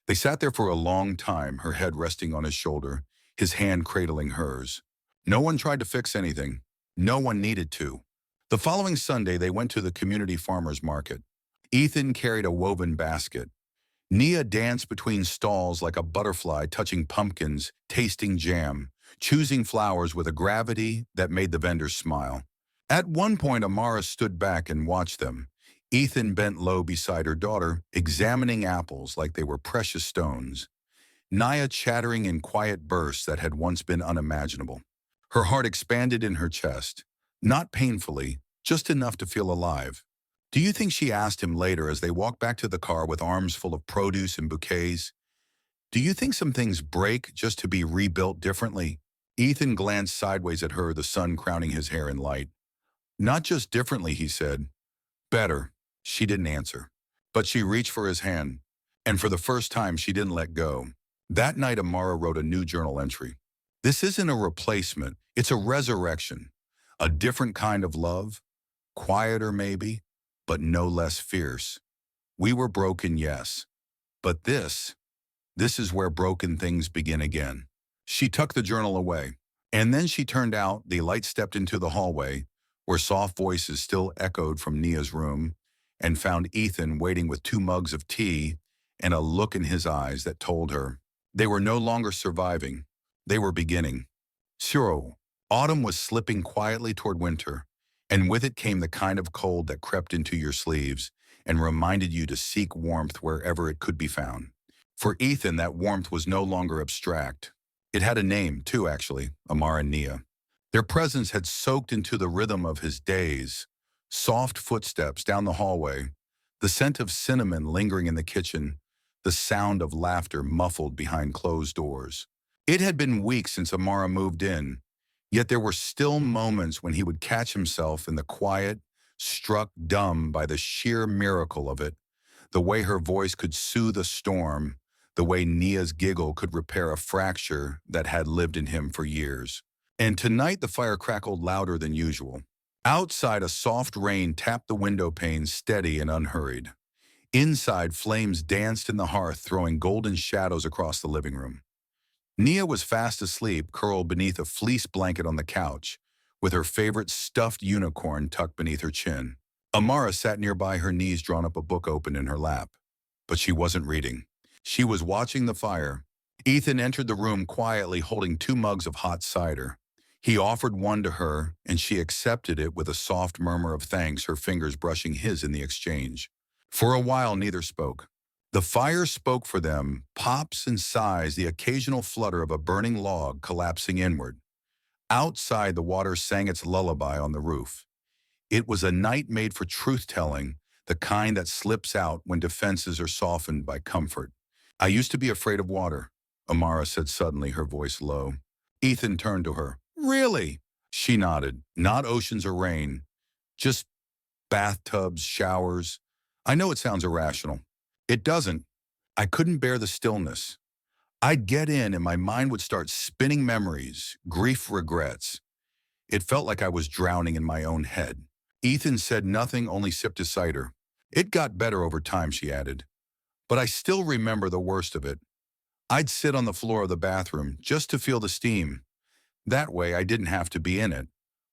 They sat there for a long time, her head resting on his shoulder, his hand cradling hers. No one tried to fix anything. No one needed to. The following Sunday, they went to the community farmers market. Ethan carried a woven basket. Nia danced between stalls like a butterfly, touching pumpkins, tasting jam, choosing flowers with a gravity that made the vendors smile. At one point, Amara stood back and watched them. Ethan bent low beside her daughter, examining apples like they were precious stones. Nia chattering in quiet bursts that had once been unimaginable. Her heart expanded in her chest, not painfully, just enough to feel alive. "Do you think," she asked him later as they walked back to the car with arms full of produce and bouquets, "do you think some things break just to be rebuilt differently?" Ethan glanced sideways at her, the sun crowning his hair in light. "Not just differently," he said. "Better." She didn't answer. But she reached for his hand, and for the first time she didn't let go. That night, Amara wrote a new journal entry. "This isn't a replacement, it's a resurrection. A different kind of love, quieter maybe, but no less fierce. We were broken, yes. But this is where broken things begin again." She tucked the journal away. And then she turned out, the light stepped into the hallway, where soft voices still echoed from Nia's room, and found Ethan waiting with 2 mugs of tea and a look in his eyes that told her they were no longer surviving, they were beginning. So, autumn was slipping quietly toward winter, and with it came the kind of cold that crept into your sleeves and reminded you to seek warmth wherever it could be found. For Ethan, that warmth was no longer abstract. It had a name, too, actually, Amara and Nia. Their presence had soaked into the rhythm of his days. Soft footsteps down the hallway, the scent of cinnamon lingering in the kitchen, the sound of laughter muffled behind closed doors. It had been weeks since Amara moved in, yet there were still moments when he would catch himself in the quiet, struck dumb by the sheer miracle of it, the way her voice could soothe a storm, the way Nia's giggle could repair a fracture that had lived in him for years. And tonight the fire crackled louder than usual. Outside, a soft rain tapped the window panes, steady and unhurried. Inside, flames danced in the hearth, throwing golden shadows across the living room. Nia was fast asleep, curled beneath a fleece blanket on the couch, with her favorite stuffed unicorn tucked beneath her chin. Amara sat nearby, her knees drawn up, a book open in her lap. But she wasn't reading. She was watching the fire. Ethan entered the room quietly, holding 2 mugs of hot cider. He offered one to her, and she accepted it with a soft murmur of thanks, her fingers brushing his in the exchange. For a while, neither spoke. The fire spoke for them, pops and sighs, the occasional flutter of a burning log collapsing inward. Outside, the water sang its lullaby on the roof. It was a night made for truth-telling, the kind that slips out when defenses are softened by comfort. I used to be afraid of water, Amara said suddenly, her voice low. Ethan turned to her. Really? She nodded. Not oceans or rain, just bathtubs, showers. I know it sounds irrational. It doesn't. I couldn't bear the stillness. I'd get in and my mind would start spinning memories, grief, regrets. It felt like I was drowning in my own head. Ethan said nothing, only sipped his cider. It got better over time, she added. But I still remember the worst of it. I'd sit on the floor of the bathroom just to feel the steam. That way I didn't have to be in it.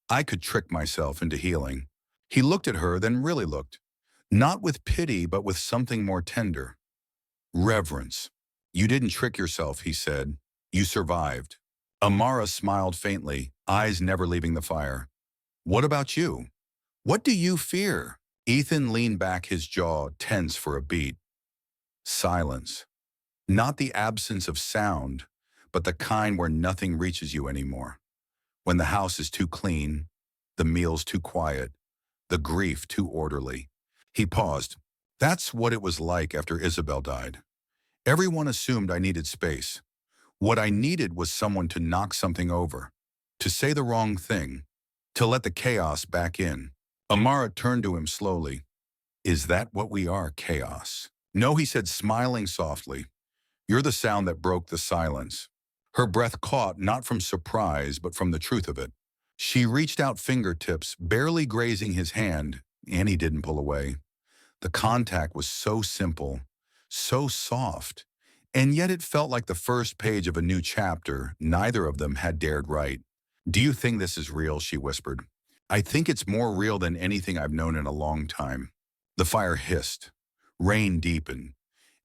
I could trick myself into healing. He looked at her, then really looked. Not with pity, but with something more tender. Reverence. You didn't trick yourself, he said. You survived. Amara smiled faintly, eyes never leaving the fire. What about you? What do you fear? Ethan leaned back, his jaw tense for a beat. Silence. Not the absence of sound, but the kind where nothing reaches you anymore. When the house is too clean, the meals too quiet, the grief too orderly. He paused. That's what it was like after Isabel died. Everyone assumed I needed space. What I needed was someone to knock something over, to say the wrong thing, to let the chaos back in. Amara turned to him slowly. Is that what we are, chaos? No, he said, smiling softly. You're the sound that broke the silence. Her breath caught, not from surprise, but from the truth of it. She reached out fingertips, barely grazing his hand, and he didn't pull away. The contact was so simple, so soft, and yet it felt like the first page of a new chapter neither of them had dared write. Do you think this is real? She whispered. I think it's more real than anything I've known in a long time. The fire hissed. Rain deepened.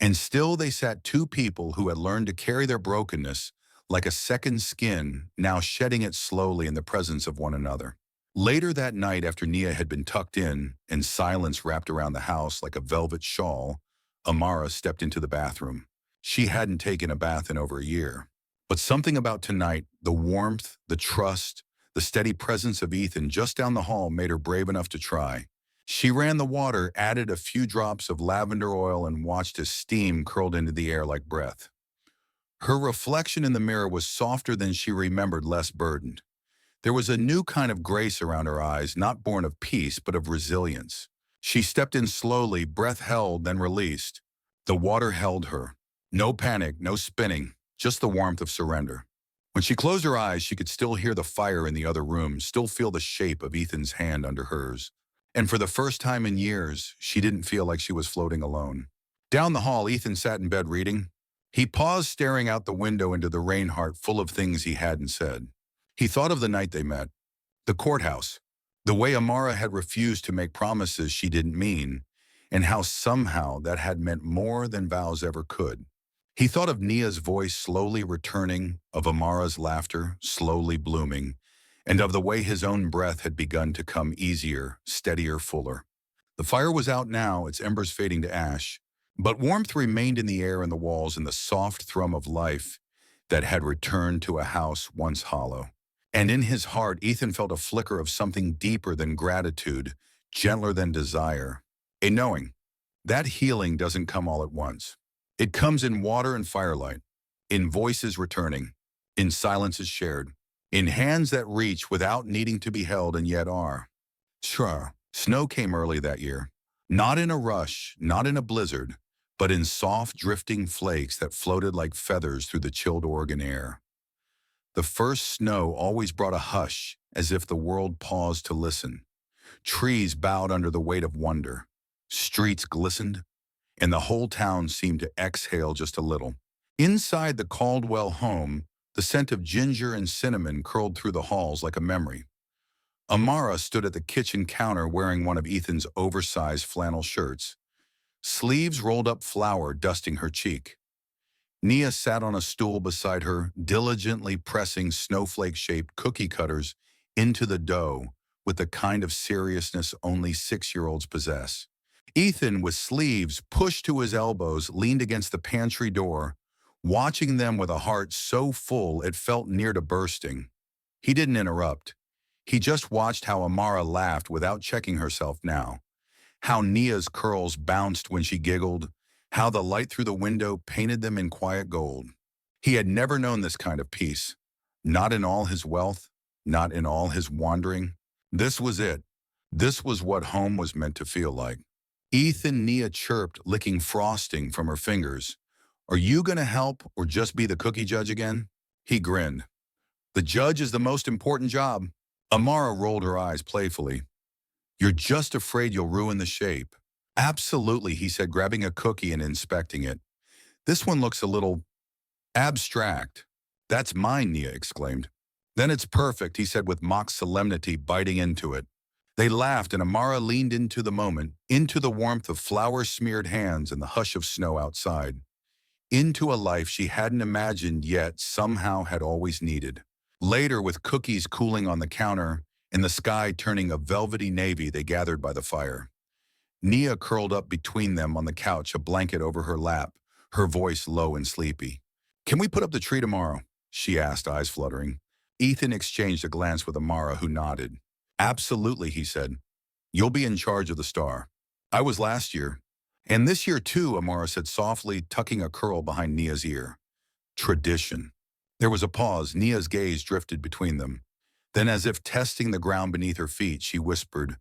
And still they sat, two people who had learned to carry their brokenness like a second skin, now shedding it slowly in the presence of one another. Later that night, after Nia had been tucked in and silence wrapped around the house like a velvet shawl, Amara stepped into the bathroom. She hadn't taken a bath in over a year. But something about tonight, the warmth, the trust, the steady presence of Ethan just down the hall made her brave enough to try. She ran the water, added a few drops of lavender oil, and watched as steam curled into the air like breath. Her reflection in the mirror was softer than she remembered, less burdened. There was a new kind of grace around her eyes, not born of peace, but of resilience. She stepped in slowly, breath held, then released. The water held her. No panic, no spinning, just the warmth of surrender. When she closed her eyes, she could still hear the fire in the other room, still feel the shape of Ethan's hand under hers. And for the first time in years, she didn't feel like she was floating alone. Down the hall, Ethan sat in bed reading. He paused, staring out the window into the rain, heart full of things he hadn't said. He thought of the night they met, the courthouse, the way Amara had refused to make promises she didn't mean, and how somehow that had meant more than vows ever could. He thought of Nia's voice slowly returning, of Amara's laughter slowly blooming, and of the way his own breath had begun to come easier, steadier, fuller. The fire was out now, its embers fading to ash, but warmth remained in the air and the walls, and the soft thrum of life that had returned to a house once hollow. And in his heart, Ethan felt a flicker of something deeper than gratitude, gentler than desire. A knowing. That healing doesn't come all at once. It comes in water and firelight, in voices returning, in silences shared, in hands that reach without needing to be held and yet are. Sure, snow came early that year. Not in a rush, not in a blizzard, but in soft, drifting flakes that floated like feathers through the chilled Oregon air. The first snow always brought a hush, as if the world paused to listen. Trees bowed under the weight of wonder. Streets glistened, and the whole town seemed to exhale just a little. Inside the Caldwell home, the scent of ginger and cinnamon curled through the halls like a memory. Amara stood at the kitchen counter wearing one of Ethan's oversized flannel shirts, sleeves rolled up, flour dusting her cheek. Nia sat on a stool beside her, diligently pressing snowflake-shaped cookie cutters into the dough with the kind of seriousness only 6-year-olds possess. Ethan, with sleeves pushed to his elbows, leaned against the pantry door, watching them with a heart so full it felt near to bursting. He didn't interrupt. He just watched how Amara laughed without checking herself now, how Nia's curls bounced when she giggled, how the light through the window painted them in quiet gold. He had never known this kind of peace. Not in all his wealth, not in all his wandering. This was it. This was what home was meant to feel like. Ethan, Nia chirped, licking frosting from her fingers. Are you gonna help or just be the cookie judge again? He grinned. The judge is the most important job. Amara rolled her eyes playfully. You're just afraid you'll ruin the shape. Absolutely, he said, grabbing a cookie and inspecting it. This one looks a little abstract. That's mine, Nia exclaimed. Then it's perfect, he said with mock solemnity, biting into it. They laughed and Amara leaned into the moment, into the warmth of flour-smeared hands and the hush of snow outside, into a life she hadn't imagined yet somehow had always needed. Later, with cookies cooling on the counter and the sky turning a velvety navy, they gathered by the fire. Nia curled up between them on the couch, a blanket over her lap, her voice low and sleepy. Can we put up the tree tomorrow? She asked, eyes fluttering. Ethan exchanged a glance with Amara, who nodded. Absolutely, he said. You'll be in charge of the star. I was last year. And this year too, Amara said softly, tucking a curl behind Nia's ear. Tradition. There was a pause. Nia's gaze drifted between them. Then, as if testing the ground beneath her feet, she whispered,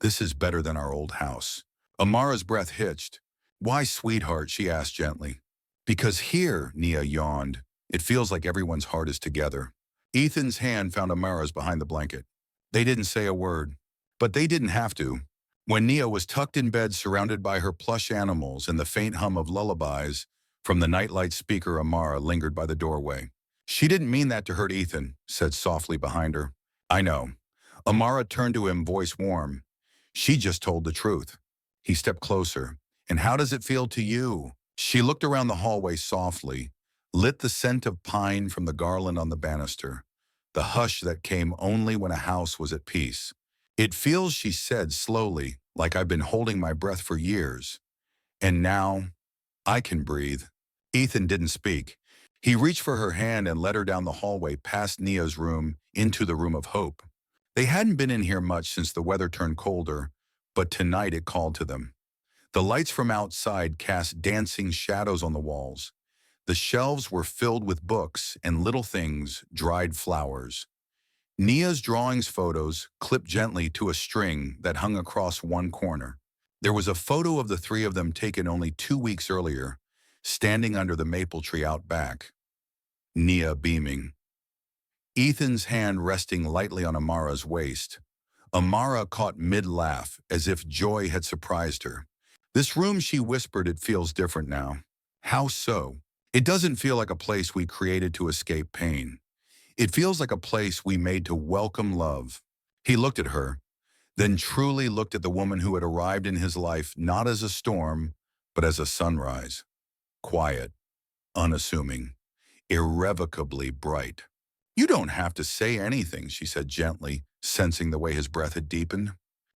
This is better than our old house. Amara's breath hitched. Why, sweetheart? She asked gently. Because here, Nia yawned, it feels like everyone's heart is together. Ethan's hand found Amara's behind the blanket. They didn't say a word, but they didn't have to. When Nia was tucked in bed surrounded by her plush animals and the faint hum of lullabies from the nightlight speaker, Amara lingered by the doorway. She didn't mean that to hurt Ethan, said softly behind her. I know. Amara turned to him, voice warm. She just told the truth. He stepped closer. And how does it feel to you? She looked around the hallway softly, lit the scent of pine from the garland on the banister, the hush that came only when a house was at peace. It feels, she said slowly, like I've been holding my breath for years. And now, I can breathe. Ethan didn't speak. He reached for her hand and led her down the hallway past Nia's room into the room of hope. They hadn't been in here much since the weather turned colder, but tonight it called to them. The lights from outside cast dancing shadows on the walls. The shelves were filled with books and little things, dried flowers. Nia's drawings photos clipped gently to a string that hung across one corner. There was a photo of the three of them taken only 2 weeks earlier, standing under the maple tree out back. Nia beaming. Ethan's hand resting lightly on Amara's waist. Amara caught mid-laugh, as if joy had surprised her. This room, she whispered, it feels different now. How so? It doesn't feel like a place we created to escape pain. It feels like a place we made to welcome love. He looked at her, then truly looked at the woman who had arrived in his life not as a storm, but as a sunrise. Quiet, unassuming, irrevocably bright. You don't have to say anything, she said gently, sensing the way his breath had deepened.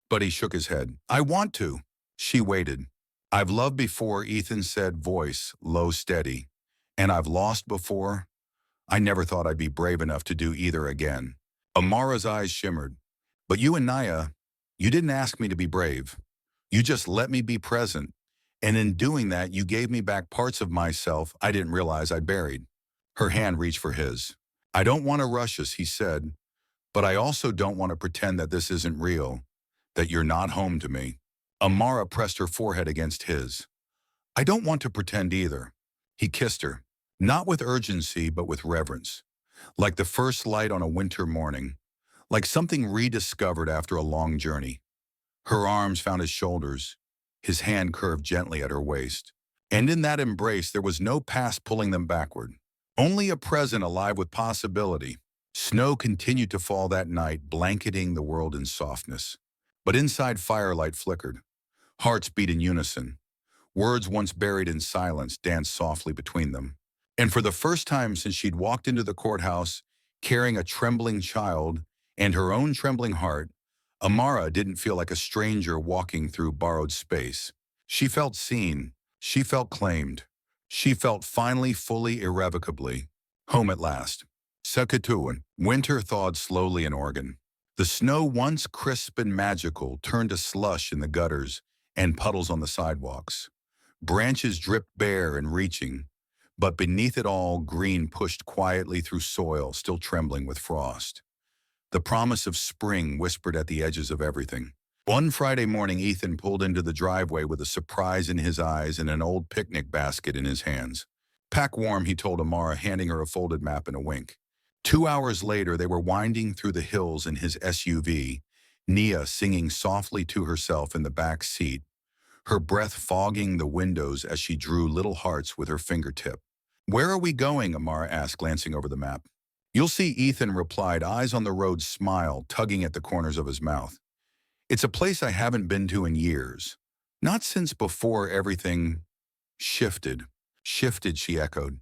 But he shook his head. I want to. She waited. I've loved before, Ethan said, voice low, steady. And I've lost before. I never thought I'd be brave enough to do either again. Amara's eyes shimmered. But you and Nia, you didn't ask me to be brave. You just let me be present. And in doing that, you gave me back parts of myself I didn't realize I'd buried. Her hand reached for his. I don't want to rush us, he said, but I also don't want to pretend that this isn't real, that you're not home to me. Amara pressed her forehead against his. I don't want to pretend either. He kissed her, not with urgency, but with reverence, like the first light on a winter morning, like something rediscovered after a long journey. Her arms found his shoulders, his hand curved gently at her waist. And in that embrace, there was no past pulling them backward, only a present alive with possibility. Snow continued to fall that night, blanketing the world in softness. But inside, firelight flickered. Hearts beat in unison. Words once buried in silence danced softly between them. And for the first time since she'd walked into the courthouse, carrying a trembling child and her own trembling heart, Amara didn't feel like a stranger walking through borrowed space. She felt seen. She felt claimed. She felt finally, fully, irrevocably home at last. Saskatoon, winter thawed slowly in Oregon. The snow, once crisp and magical, turned to slush in the gutters and puddles on the sidewalks. Branches dripped bare and reaching, but beneath it all, green pushed quietly through soil still trembling with frost. The promise of spring whispered at the edges of everything. One Friday morning, Ethan pulled into the driveway with a surprise in his eyes and an old picnic basket in his hands. "Pack warm," he told Amara, handing her a folded map and a wink. 2 hours later, they were winding through the hills in his SUV, Nia singing softly to herself in the back seat, her breath fogging the windows as she drew little hearts with her fingertip. "Where are we going?" Amara asked, glancing over the map. "You'll see," Ethan replied, eyes on the road, smile tugging at the corners of his mouth. "It's a place I haven't been to in years. Not since before everything shifted." "Shifted," she echoed.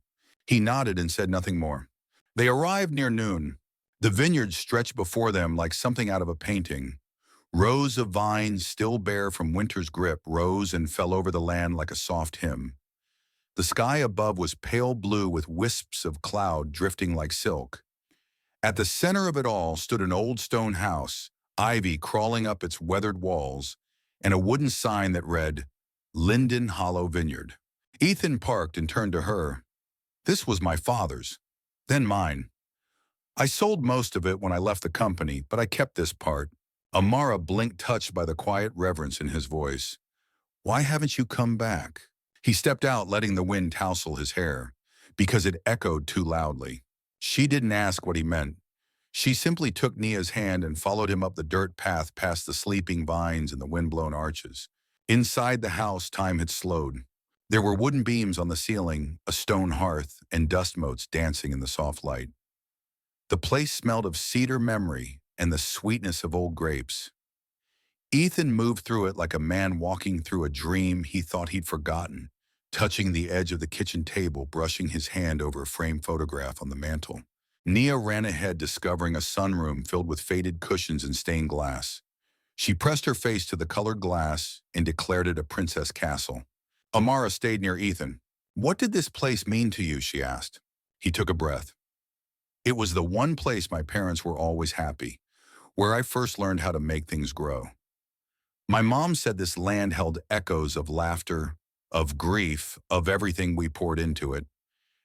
He nodded and said nothing more. They arrived near noon. The vineyard stretched before them like something out of a painting. Rows of vines, still bare from winter's grip, rose and fell over the land like a soft hymn. The sky above was pale blue with wisps of cloud drifting like silk. At the center of it all stood an old stone house, ivy crawling up its weathered walls, and a wooden sign that read, "Linden Hollow Vineyard." Ethan parked and turned to her. "This was my father's, then mine. I sold most of it when I left the company, but I kept this part." Amara blinked, touched by the quiet reverence in his voice. "Why haven't you come back?" He stepped out, letting the wind tousle his hair, because it echoed too loudly. She didn't ask what he meant. She simply took Nia's hand and followed him up the dirt path past the sleeping vines and the wind-blown arches. Inside the house, time had slowed. There were wooden beams on the ceiling, a stone hearth, and dust motes dancing in the soft light. The place smelled of cedar memory and the sweetness of old grapes. Ethan moved through it like a man walking through a dream he thought he'd forgotten, touching the edge of the kitchen table, brushing his hand over a framed photograph on the mantel. Nia ran ahead, discovering a sunroom filled with faded cushions and stained glass. She pressed her face to the colored glass and declared it a princess castle. Amara stayed near Ethan. "What did this place mean to you?" she asked. He took a breath. "It was the one place my parents were always happy, where I first learned how to make things grow. My mom said this land held echoes of laughter, of grief, of everything we poured into it.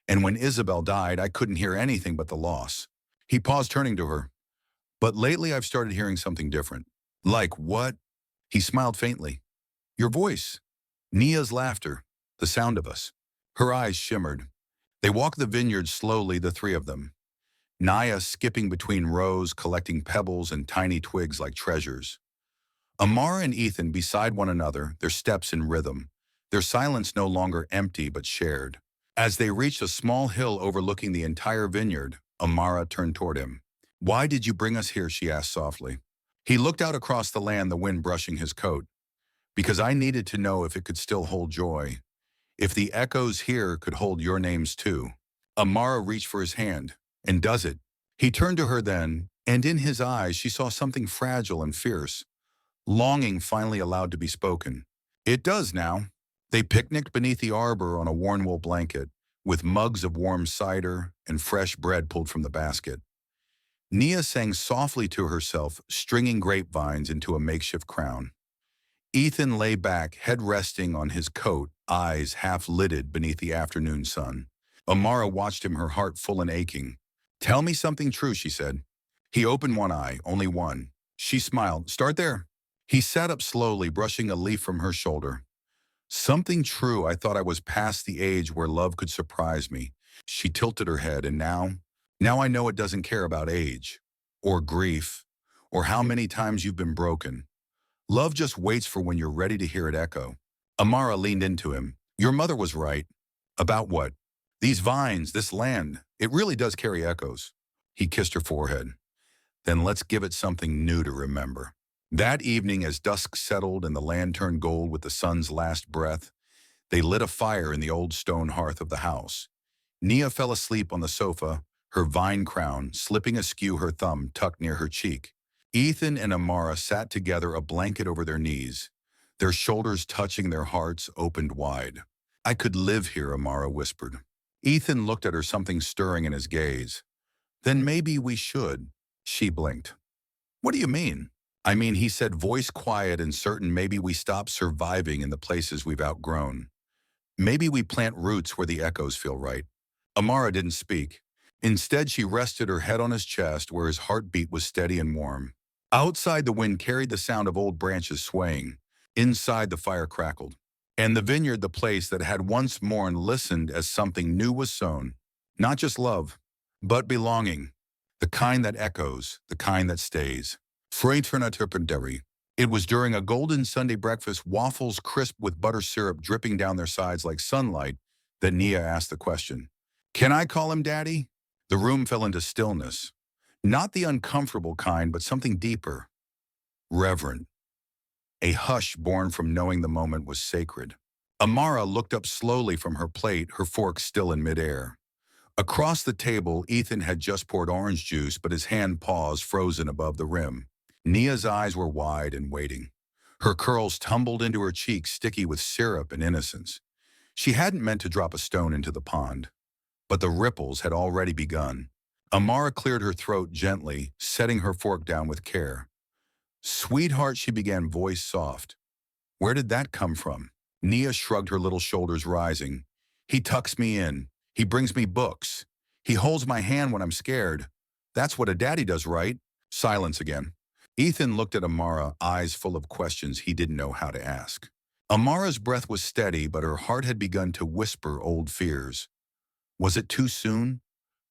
And when Isabel died, I couldn't hear anything but the loss." He paused, turning to her. "But lately I've started hearing something different." "Like what?" He smiled faintly. "Your voice. Nia's laughter. The sound of us." Her eyes shimmered. They walked the vineyard slowly, the three of them. Nia skipping between rows, collecting pebbles and tiny twigs like treasures. Amara and Ethan beside one another, their steps in rhythm, their silence no longer empty but shared. As they reached a small hill overlooking the entire vineyard, Amara turned toward him. "Why did you bring us here?" she asked softly. He looked out across the land, the wind brushing his coat. "Because I needed to know if it could still hold joy. If the echoes here could hold your names too." Amara reached for his hand. "And does it?" He turned to her then, and in his eyes she saw something fragile and fierce. Longing finally allowed to be spoken. "It does now." They picnicked beneath the arbor on a worn wool blanket, with mugs of warm cider and fresh bread pulled from the basket. Nia sang softly to herself, stringing grapevines into a makeshift crown. Ethan lay back, head resting on his coat, eyes half-lidded beneath the afternoon sun. Amara watched him, her heart full and aching. "Tell me something true," she said. He opened one eye, only one. She smiled. "Start there." He sat up slowly, brushing a leaf from her shoulder. "Something true. I thought I was past the age where love could surprise me." She tilted her head, and now I know it doesn't care about age, or grief, or how many times you've been broken. Love just waits for when you're ready to hear it echo." Amara leaned into him. "Your mother was right." "About what?" "These vines, this land, it really does carry echoes." He kissed her forehead. "Then let's give it something new to remember." That evening, as dusk settled and the land turned gold with the sun's last breath, they lit a fire in the old stone hearth of the house. Nia fell asleep on the sofa, her vine crown slipping askew, her thumb tucked near her cheek. Ethan and Amara sat together, a blanket over their knees, their shoulders touching, their hearts opened wide. "I could live here," Amara whispered. Ethan looked at her, something stirring in his gaze. Then maybe we should. She blinked. What do you mean? I mean, he said, voice quiet and certain, maybe we stop surviving in the places we've outgrown. Maybe we plant roots where the echoes feel right. Amara didn't speak. Instead, she rested her head on his chest where his heartbeat was steady and warm. Outside, the wind carried the sound of old branches swaying. Inside, the fire crackled. And the vineyard, the place that had once mourned, listened as something new was sown. Not just love, but belonging. The kind that echoes, the kind that stays. Fraternitependeri. It was during a golden Sunday breakfast, waffles crisp with butter syrup dripping down their sides like sunlight, that Nia asked the question, "Can I call him Daddy?" The room fell into stillness. Not the uncomfortable kind, but something deeper, reverent. A hush born from knowing the moment was sacred. Amara looked up slowly from her plate, her fork still in midair. Across the table, Ethan had just poured orange juice, but his hand paused, frozen above the rim. Nia's eyes were wide and waiting. Her curls tumbled into her cheeks, sticky with syrup and innocence. She hadn't meant to drop a stone into the pond, but the ripples had already begun. Amara cleared her throat gently, setting her fork down with care. "Sweetheart," she began, voice soft. "Where did that come from?" Nia shrugged, her little shoulders rising. "He tucks me in. He brings me books. He holds my hand when I'm scared. That's what a daddy does, right?" Silence again. Ethan looked at Amara, eyes full of questions he didn't know how to ask. Amara's breath was steady, but her heart had begun to whisper old fears. Was it too soon?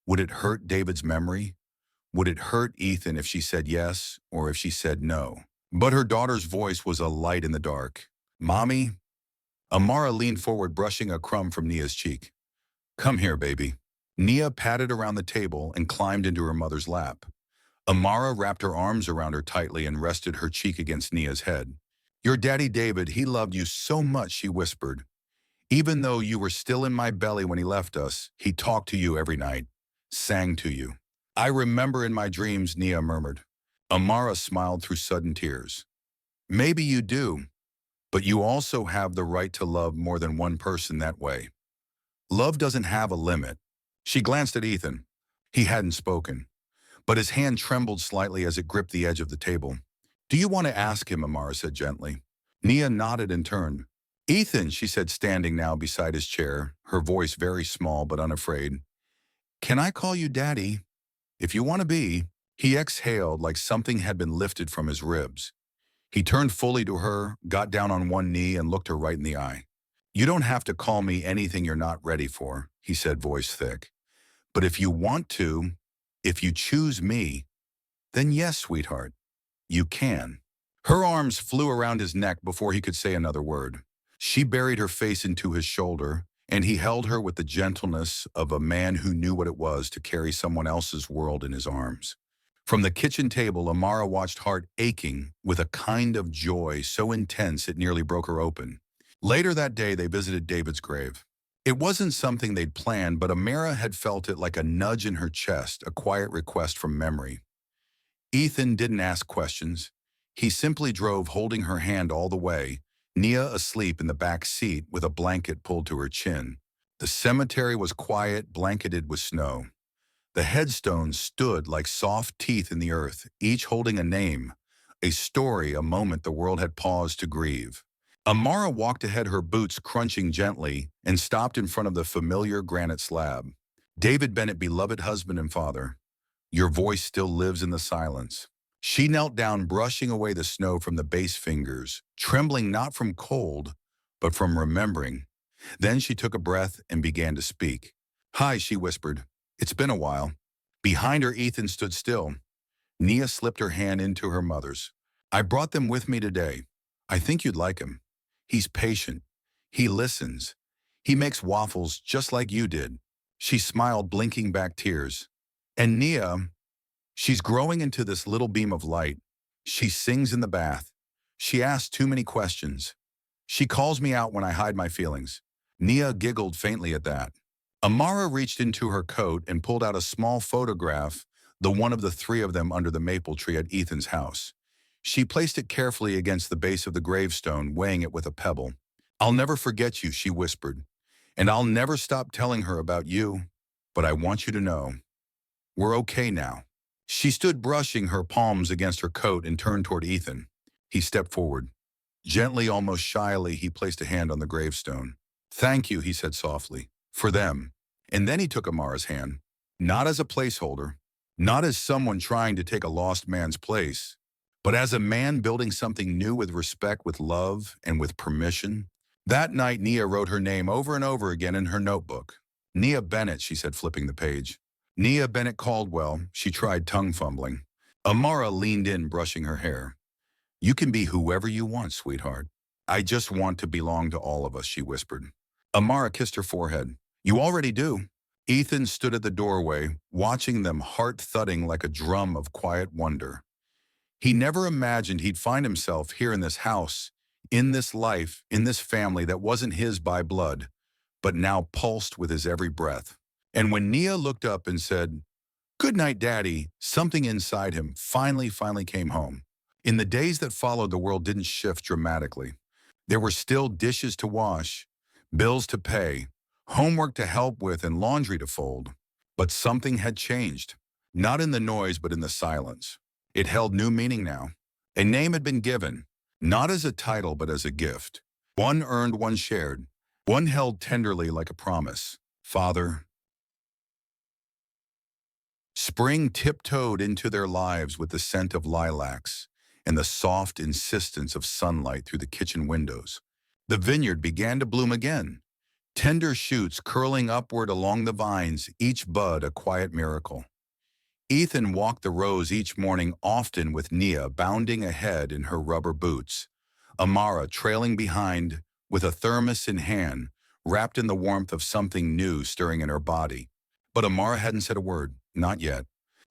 Would it hurt David's memory? Would it hurt Ethan if she said yes, or if she said no? But her daughter's voice was a light in the dark. "Mommy?" Amara leaned forward, brushing a crumb from Nia's cheek. "Come here, baby." Nia patted around the table and climbed into her mother's lap. Amara wrapped her arms around her tightly and rested her cheek against Nia's head. "Your daddy David, he loved you so much," she whispered. "Even though you were still in my belly when he left us, he talked to you every night, sang to you." "I remember in my dreams," Nia murmured. Amara smiled through sudden tears. "Maybe you do, but you also have the right to love more than one person that way. Love doesn't have a limit." She glanced at Ethan. He hadn't spoken, but his hand trembled slightly as it gripped the edge of the table. "Do you want to ask him?" Amara said gently. Nia nodded and turned. "Ethan," she said, standing now beside his chair, her voice very small but unafraid. "Can I call you Daddy? If you want to be." He exhaled like something had been lifted from his ribs. He turned fully to her, got down on one knee, and looked her right in the eye. "You don't have to call me anything you're not ready for," he said, voice thick. "But if you want to, if you choose me, then yes, sweetheart, you can." Her arms flew around his neck before he could say another word. She buried her face into his shoulder, and he held her with the gentleness of a man who knew what it was to carry someone else's world in his arms. From the kitchen table, Amara watched, heart aching with a kind of joy so intense it nearly broke her open. Later that day, they visited David's grave. It wasn't something they'd planned, but Amara had felt it like a nudge in her chest, a quiet request from memory. Ethan didn't ask questions. He simply drove, holding her hand all the way, Nia asleep in the back seat with a blanket pulled to her chin. The cemetery was quiet, blanketed with snow. The headstones stood like soft teeth in the earth, each holding a name, a story, a moment the world had paused to grieve. Amara walked ahead, her boots crunching gently, and stopped in front of the familiar granite slab. "David Bennett, beloved husband and father, your voice still lives in the silence." She knelt down, brushing away the snow from the base fingers, trembling not from cold, but from remembering. Then she took a breath and began to speak. "Hi," she whispered. "It's been a while." Behind her, Ethan stood still. Nia slipped her hand into her mother's. "I brought them with me today. I think you'd like him. He's patient. He listens. He makes waffles just like you did." She smiled, blinking back tears. "And Nia, she's growing into this little beam of light. She sings in the bath. She asks too many questions. She calls me out when I hide my feelings." Nia giggled faintly at that. Amara reached into her coat and pulled out a small photograph, the one of the three of them under the maple tree at Ethan's house. She placed it carefully against the base of the gravestone, weighing it with a pebble. "I'll never forget you," she whispered, "and I'll never stop telling her about you. But I want you to know, We're okay now. She stood brushing her palms against her coat and turned toward Ethan. He stepped forward. Gently, almost shyly, he placed a hand on the gravestone. Thank you, he said softly, for them. And then he took Amara's hand, not as a placeholder, not as someone trying to take a lost man's place, but as a man building something new with respect, with love, and with permission. That night, Nia wrote her name over and over again in her notebook. Nia Bennett, she said, flipping the page. Nia Bennett Caldwell, she tried tongue fumbling. Amara leaned in, brushing her hair. You can be whoever you want, sweetheart. I just want to belong to all of us, she whispered. Amara kissed her forehead. You already do. Ethan stood at the doorway, watching them, heart thudding like a drum of quiet wonder. He never imagined he'd find himself here in this house, in this life, in this family that wasn't his by blood, but now pulsed with his every breath. And when Nia looked up and said, "Good night, Daddy," something inside him finally came home. In the days that followed, the world didn't shift dramatically. There were still dishes to wash, bills to pay, homework to help with, and laundry to fold. But something had changed, not in the noise, but in the silence. It held new meaning now. A name had been given, not as a title, but as a gift. One earned, one shared, one held tenderly like a promise. Father. Spring tiptoed into their lives with the scent of lilacs and the soft insistence of sunlight through the kitchen windows. The vineyard began to bloom again, tender shoots curling upward along the vines, each bud a quiet miracle. Ethan walked the rows each morning, often with Nia bounding ahead in her rubber boots, Amara trailing behind with a thermos in hand, wrapped in the warmth of something new stirring in her body. But Amara hadn't said a word, not yet,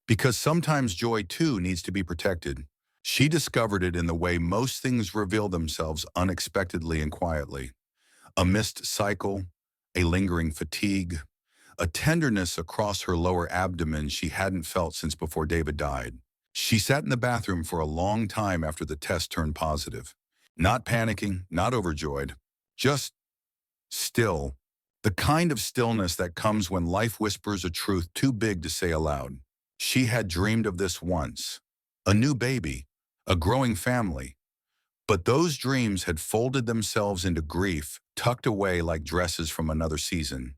because sometimes joy too needs to be protected. She discovered it in the way most things reveal themselves unexpectedly and quietly. A missed cycle, a lingering fatigue, a tenderness across her lower abdomen she hadn't felt since before David died. She sat in the bathroom for a long time after the test turned positive. Not panicking, not overjoyed, just still. The kind of stillness that comes when life whispers a truth too big to say aloud. She had dreamed of this once. A new baby, a growing family. But those dreams had folded themselves into grief, tucked away like dresses from another season.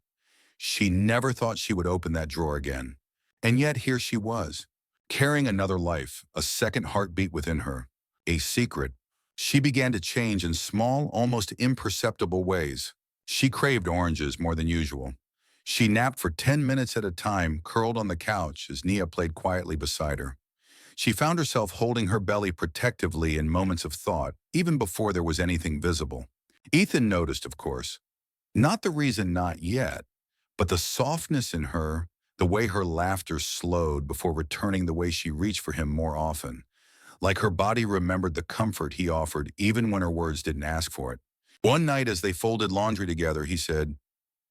She never thought she would open that drawer again. And yet here she was, carrying another life, a second heartbeat within her, a secret. She began to change in small, almost imperceptible ways. She craved oranges more than usual. She napped for 10 minutes at a time, curled on the couch as Nia played quietly beside her. She found herself holding her belly protectively in moments of thought, even before there was anything visible. Ethan noticed, of course. Not the reason, not yet, but the softness in her, the way her laughter slowed before returning, the way she reached for him more often. Like her body remembered the comfort he offered even when her words didn't ask for it. One night as they folded laundry together, he said,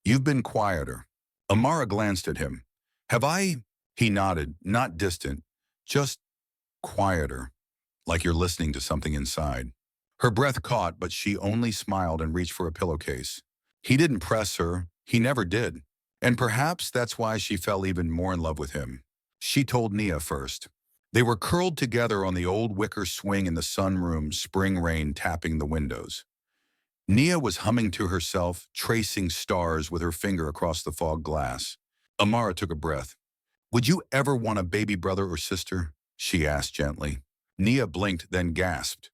"You've been quieter." Amara glanced at him. "Have I?" He nodded, not distant, just quieter, like you're listening to something inside. Her breath caught, but she only smiled and reached for a pillowcase. He didn't press her. He never did. And perhaps that's why she fell even more in love with him. She told Nia first. They were curled together on the old wicker swing in the sunroom, spring rain tapping the windows. Nia was humming to herself, tracing stars with her finger across the fog glass. Amara took a breath. "Would you ever want a baby brother or sister?" she asked gently. Nia blinked, then gasped.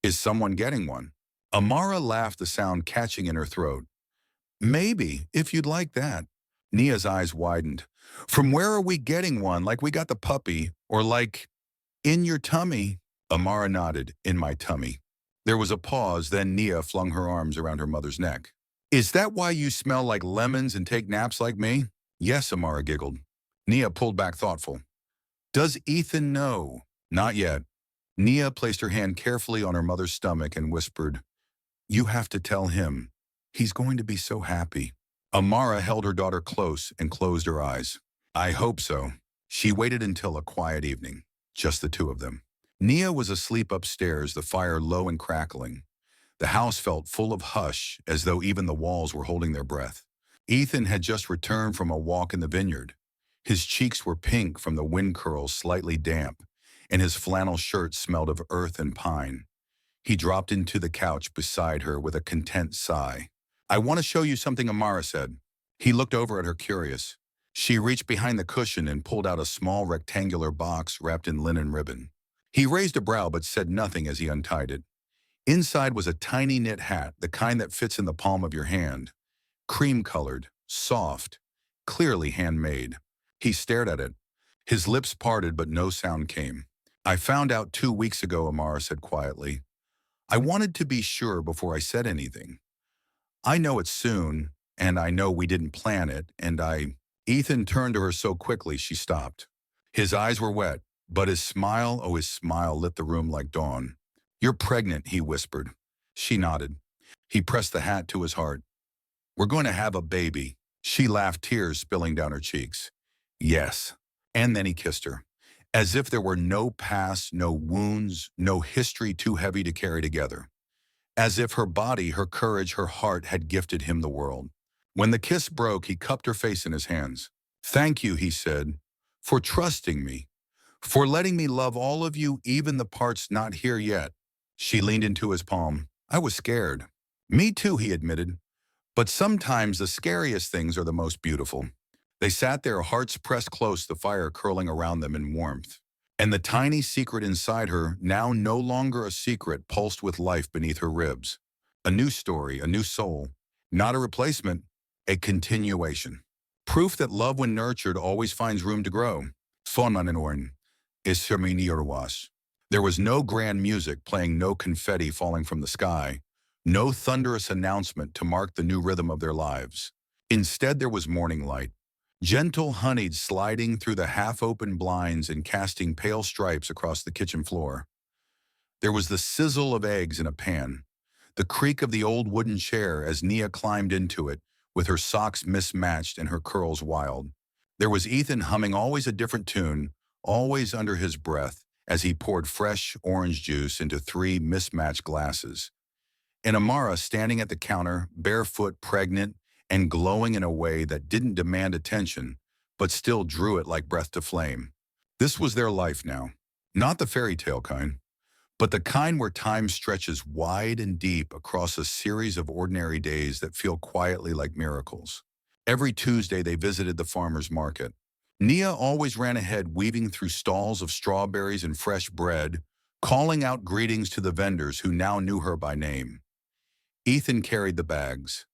"Is someone getting one?" Amara laughed, the sound catching in her throat. "Maybe, if you'd like that." Nia's eyes widened. "From where are we getting one? Like we got the puppy? Or like, in your tummy?" Amara nodded, "In my tummy." There was a pause, then Nia flung her arms around her mother's neck. "Is that why you smell like lemons and take naps like me?" "Yes," Amara giggled. Nia pulled back, thoughtful. "Does Ethan know?" "Not yet." Nia placed her hand carefully on her mother's stomach and whispered, "You have to tell him. He's going to be so happy." Amara held her daughter close and closed her eyes. "I hope so." She waited until a quiet evening, just the two of them. Nia was asleep upstairs, the fire low and crackling. The house felt full of hush, as though even the walls were holding their breath. Ethan had just returned from a walk in the vineyard. His cheeks were pink from the wind curls, slightly damp, and his flannel shirt smelled of earth and pine. He dropped into the couch beside her with a content sigh. "I want to show you something," Amara said. He looked over at her, curious. She reached behind the cushion and pulled out a small rectangular box wrapped in linen ribbon. He raised a brow but said nothing as he untied it. Inside was a tiny knit hat, the kind that fits in the palm of your hand. Cream-colored, soft, clearly handmade. He stared at it. His lips parted but no sound came. "I found out 2 weeks ago," Amara said quietly. "I wanted to be sure before I said anything. I know it's soon, and I know we didn't plan it, and I—" Ethan turned to her so quickly she stopped. His eyes were wet, but his smile, oh his smile, lit the room like dawn. "You're pregnant," he whispered. She nodded. He pressed the hat to his heart. "We're going to have a baby." She laughed, tears spilling down her cheeks. "Yes." And then he kissed her, as if there were no past, no wounds, no history too heavy to carry together. As if her body, her courage, her heart had gifted him the world. When the kiss broke, he cupped her face in his hands. "Thank you," he said, "for trusting me, for letting me love all of you, even the parts not here yet." She leaned into his palm. "I was scared." "Me too," he admitted. "But sometimes the scariest things are the most beautiful." They sat there, hearts pressed close, the fire curling around them in warmth. And the tiny secret inside her, now no longer a secret, pulsed with life beneath her ribs. A new story, a new soul. Not a replacement, a continuation. Proof that love, when nurtured, always finds room to grow. Fonmanen is Serminiorwas. There was no grand music playing, no confetti falling from the sky, no thunderous announcement to mark the new rhythm of their lives. Instead, there was morning light. Gentle honeyed sliding through the half-open blinds and casting pale stripes across the kitchen floor. There was the sizzle of eggs in a pan, the creak of the old wooden chair as Nia climbed into it, with her socks mismatched and her curls wild. There was Ethan humming always a different tune, always under his breath, as he poured fresh orange juice into 3 mismatched glasses. And Amara standing at the counter, barefoot, pregnant, and glowing in a way that didn't demand attention, but still drew it like breath to flame. This was their life now. Not the fairy tale kind, but the kind where time stretches wide and deep across a series of ordinary days that feel quietly like miracles. Every Tuesday they visited the farmer's market. Nia always ran ahead, weaving through stalls of strawberries and fresh bread, calling out greetings to the vendors who now knew her by name. Ethan carried the bags.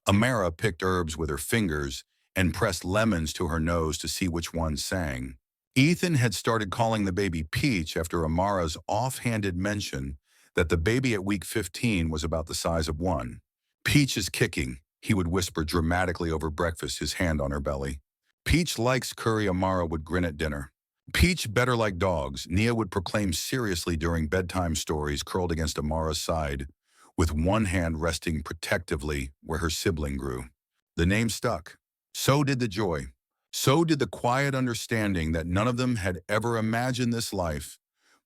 Amara picked herbs with her fingers and pressed lemons to her nose to see which one sang. Ethan had started calling the baby Peach after Amara's offhanded mention that the baby at week 15 was about the size of one. "Peach is kicking," he would whisper dramatically over breakfast, his hand on her belly. "Peach likes curry," Amara would grin at dinner. "Peach better like dogs," Nia would proclaim seriously during bedtime stories, curled against Amara's side, with one hand resting protectively where her sibling grew. The name stuck. So did the joy. So did the quiet understanding that none of them had ever imagined this life,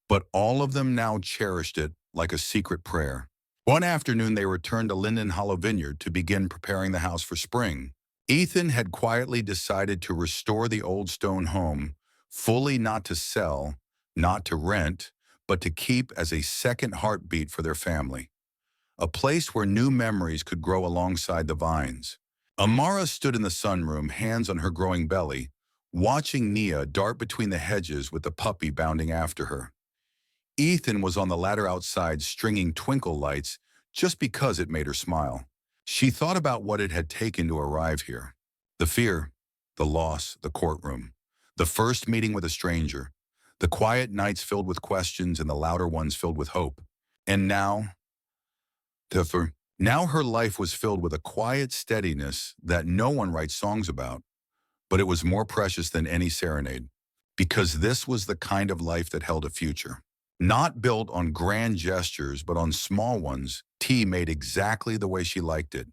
but all of them now cherished it like a secret prayer. One afternoon they returned to Linden Hollow Vineyard to begin preparing the house for spring. Ethan had quietly decided to restore the old stone home, fully, not to sell, not to rent, but to keep as a second heartbeat for their family. A place where new memories could grow alongside the vines. Amara stood in the sunroom, hands on her growing belly, watching Nia dart between the hedges with the puppy bounding after her. Ethan was on the ladder outside, stringing twinkle lights just because it made her smile. She thought about what it had taken to arrive here. The fear, the loss, the courtroom, the first meeting with a stranger, the quiet nights filled with questions and the louder ones filled with hope. And now her life was filled with a quiet steadiness that no one writes songs about, but it was more precious than any serenade, because this was the kind of life that held a future. Not built on grand gestures, but on small ones, tea made exactly the way she liked it.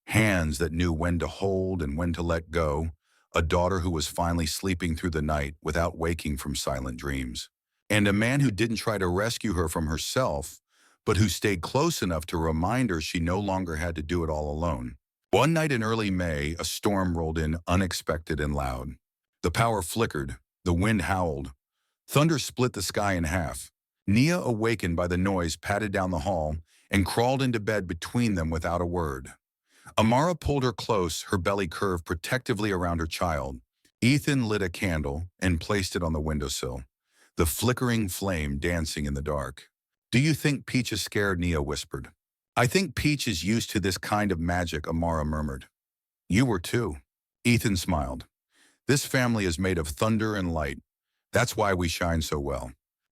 Hands that knew when to hold and when to let go, a daughter who was finally sleeping through the night without waking from silent dreams, and a man who didn't try to rescue her from herself, but who stayed close enough to remind her she no longer had to do it all alone. One night in early May, a storm rolled in, unexpected and loud. The power flickered, the wind howled. Thunder split the sky in half. Nia, awakened by the noise, padded down the hall and crawled into bed between them without a word. Amara pulled her close, her belly curved protectively around her child. Ethan lit a candle and placed it on the windowsill, the flickering flame dancing in the dark. "Do you think Peach is scared?" Nia whispered. "I think Peach is used to this kind of magic," Amara murmured. "You were too." Ethan smiled. "This family is made of thunder and light. That's why we shine so well."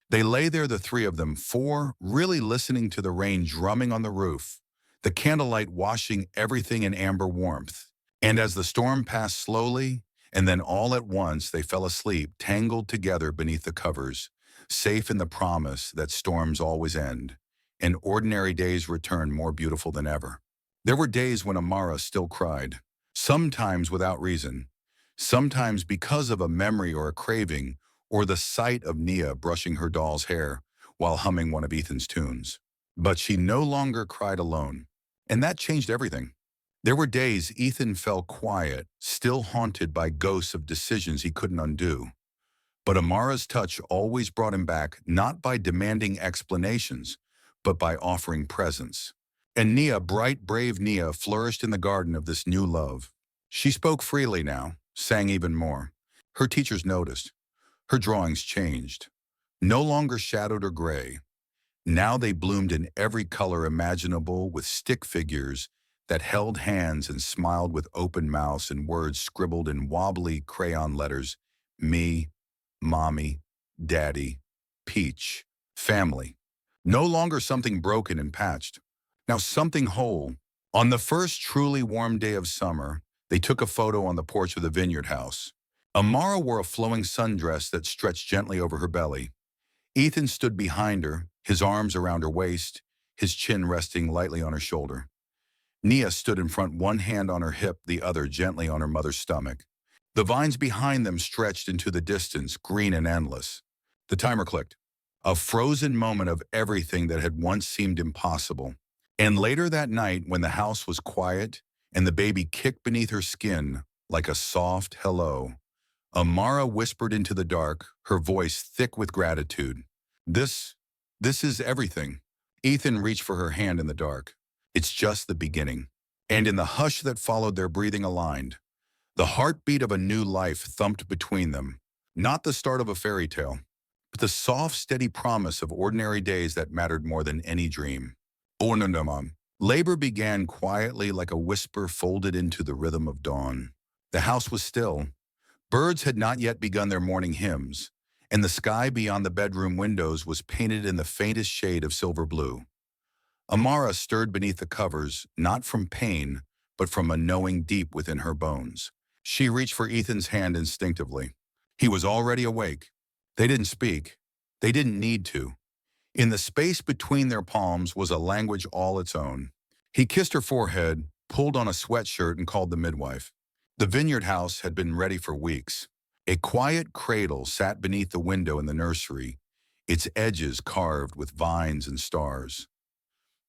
They lay there, the three of them, four, really listening to the rain drumming on the roof, the candlelight washing everything in amber warmth. And as the storm passed slowly, and then all at once they fell asleep, tangled together beneath the covers, safe in the promise that storms always end, and ordinary days return more beautiful than ever. There were days when Amara still cried, sometimes without reason, sometimes because of a memory or a craving, or the sight of Nia brushing her doll's hair while humming one of Ethan's tunes. But she no longer cried alone, and that changed everything. There were days Ethan fell quiet, still haunted by ghosts of decisions he couldn't undo. But Amara's touch always brought him back, not by demanding explanations, but by offering presence. And Nia, bright, brave Nia, flourished in the garden of this new love. She spoke freely now, sang even more. Her teachers noticed. Her drawings changed. No longer shadowed or gray. Now they bloomed in every color imaginable, with stick figures that held hands and smiled with open mouths, and words scribbled in wobbly crayon letters: me, mommy, daddy, Peach, family. No longer something broken and patched. Now something whole. On the first truly warm day of summer, they took a photo on the porch of the vineyard house. Amara wore a flowing sundress that stretched gently over her belly. Ethan stood behind her, his arms around her waist, his chin resting lightly on her shoulder. Nia stood in front, one hand on her hip, the other gently on her mother's stomach. The vines behind them stretched into the distance, green and endless. The timer clicked. A frozen moment of everything that had once seemed impossible. And later that night, when the house was quiet and the baby kicked beneath her skin like a soft hello, Amara whispered into the dark, her voice thick with gratitude. This is everything." Ethan reached for her hand in the dark. "It's just the beginning." And in the hush that followed, their breathing aligned. The heartbeat of a new life thumped between them. Not the start of a fairy tale, but the soft, steady promise of ordinary days that mattered more than any dream. Ornamam. Labor began quietly, like a whisper folded into the rhythm of dawn. The house was still. Birds had not yet begun their morning hymns, and the sky beyond the bedroom windows was painted in the faintest shade of silver blue. Amara stirred beneath the covers, not from pain, but from a knowing deep within her bones. She reached for Ethan's hand instinctively. He was already awake. They didn't speak. They didn't need to. In the space between their palms was a language all its own. He kissed her forehead, pulled on a sweatshirt, and called the midwife. The vineyard house had been ready for weeks. A quiet cradle sat beneath the window in the nursery, its edges carved with vines and stars.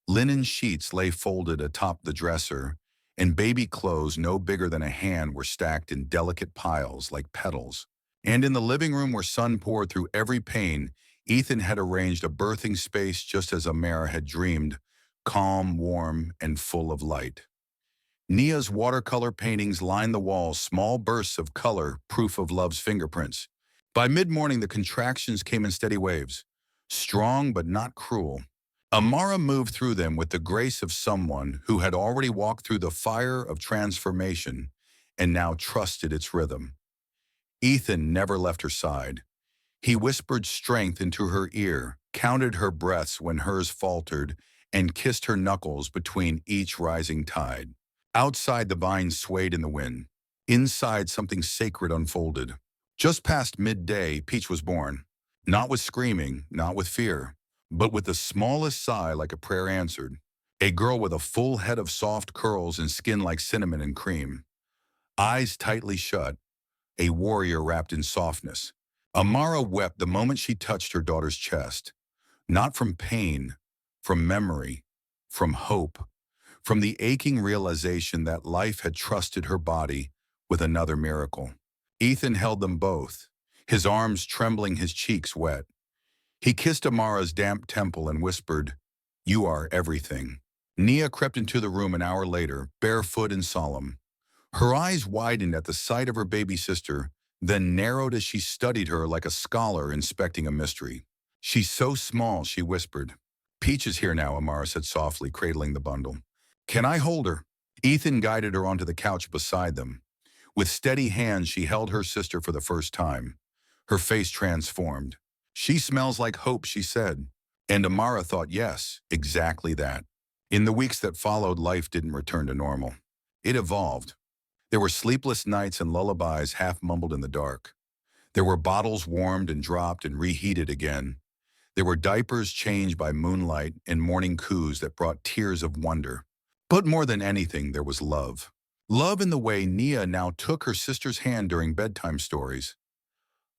Linen sheets lay folded atop the dresser, and baby clothes no bigger than a hand were stacked in delicate piles like petals. And in the living room, where sun poured through every pane, Ethan had arranged a birthing space just as Amara had dreamed, calm, warm, and full of light. Nia's watercolor paintings lined the walls, small bursts of color, proof of love's fingerprints. By mid-morning, the contractions came in steady waves, strong but not cruel. Amara moved through them with the grace of someone who had already walked through the fire of transformation and now trusted its rhythm. Ethan never left her side. He whispered strength into her ear, counted her breaths when hers faltered, and kissed her knuckles between each rising tide. Outside, the vines swayed in the wind. Inside, something sacred unfolded. Just past midday, Peach was born. Not with screaming, not with fear, but with the smallest sigh, like a prayer answered. A girl with a full head of soft curls and skin like cinnamon and cream. Eyes tightly shut, a warrior wrapped in softness. Amara wept the moment she touched her daughter's chest. Not from pain, from memory, from hope. From the aching realization that life had trusted her body with another miracle. Ethan held them both, his arms trembling, his cheeks wet. He kissed Amara's damp temple and whispered, "You are everything." Nia crept into the room an hour later, barefoot and solemn. Her eyes widened at the sight of her baby sister, then narrowed as she studied her like a scholar inspecting a mystery. "She's so small," she whispered. "Peach is here now," Amara said softly, cradling the bundle. "Can I hold her?" Ethan guided her onto the couch beside them. With steady hands, she held her sister for the first time. Her face transformed. "She smells like hope," she said. And Amara thought, yes, exactly that. In the weeks that followed, life didn't return to normal. It evolved. There were sleepless nights and lullabies half mumbled in the dark. There were bottles warmed and dropped and reheated again. There were diapers changed by moonlight and morning coos that brought tears of wonder. But more than anything, there was love. Love in the way Nia now took her sister's hand during bedtime stories.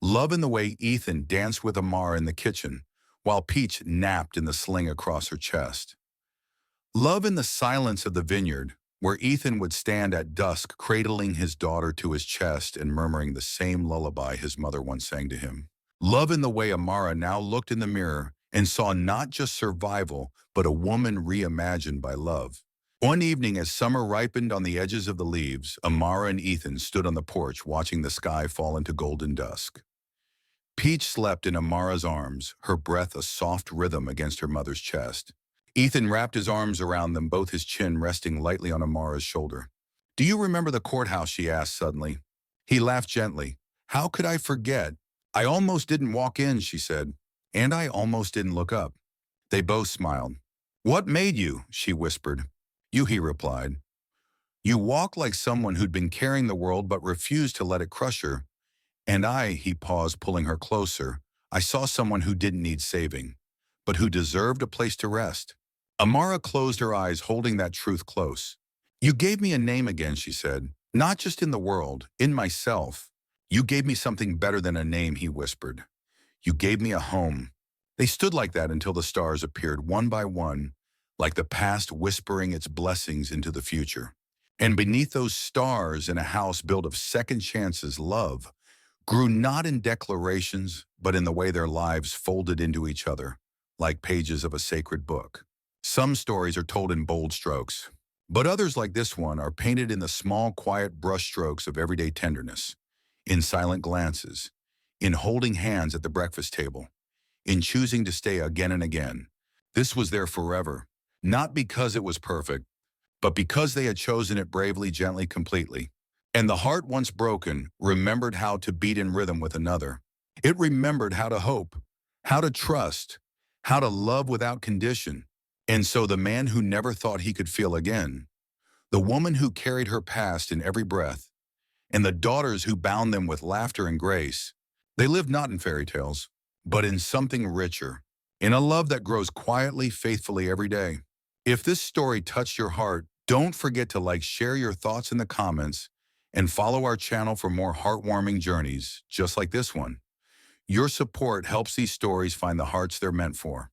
Love in the way Ethan danced with Amara in the kitchen, while Peach napped in the sling across her chest. Love in the silence of the vineyard, where Ethan would stand at dusk cradling his daughter to his chest and murmuring the same lullaby his mother once sang to him. Love in the way Amara now looked in the mirror and saw not just survival, but a woman reimagined by love. One evening, as summer ripened on the edges of the leaves, Amara and Ethan stood on the porch watching the sky fall into golden dusk. Peach slept in Amara's arms, her breath a soft rhythm against her mother's chest. Ethan wrapped his arms around them, both his chin resting lightly on Amara's shoulder. "Do you remember the courthouse?" she asked suddenly. He laughed gently. "How could I forget? I almost didn't walk in," she said. "And I almost didn't look up." They both smiled. "What made you?" she whispered. "You," he replied. "You walk like someone who'd been carrying the world but refused to let it crush her. And he paused, pulling her closer. "I saw someone who didn't need saving, but who deserved a place to rest." Amara closed her eyes, holding that truth close. "You gave me a name again," she said. "Not just in the world, in myself. You gave me something better than a name," he whispered. "You gave me a home." They stood like that until the stars appeared one by one, like the past whispering its blessings into the future. And beneath those stars, in a house built of second chances, love grew not in declarations, but in the way their lives folded into each other, like pages of a sacred book. Some stories are told in bold strokes, but others, like this one, are painted in the small, quiet brushstrokes of everyday tenderness, in silent glances, in holding hands at the breakfast table, in choosing to stay again and again. This was there forever, not because it was perfect, but because they had chosen it bravely, gently, completely. And the heart once broken remembered how to beat in rhythm with another. It remembered how to hope, how to trust, how to love without condition. And so the man who never thought he could feel again, the woman who carried her past in every breath, and the daughters who bound them with laughter and grace, they lived not in fairy tales, but in something richer, in a love that grows quietly, faithfully every day. If this story touched your heart, don't forget to share your thoughts in the comments, and follow our channel for more heartwarming journeys just like this one. Your support helps these stories find the hearts they're meant for.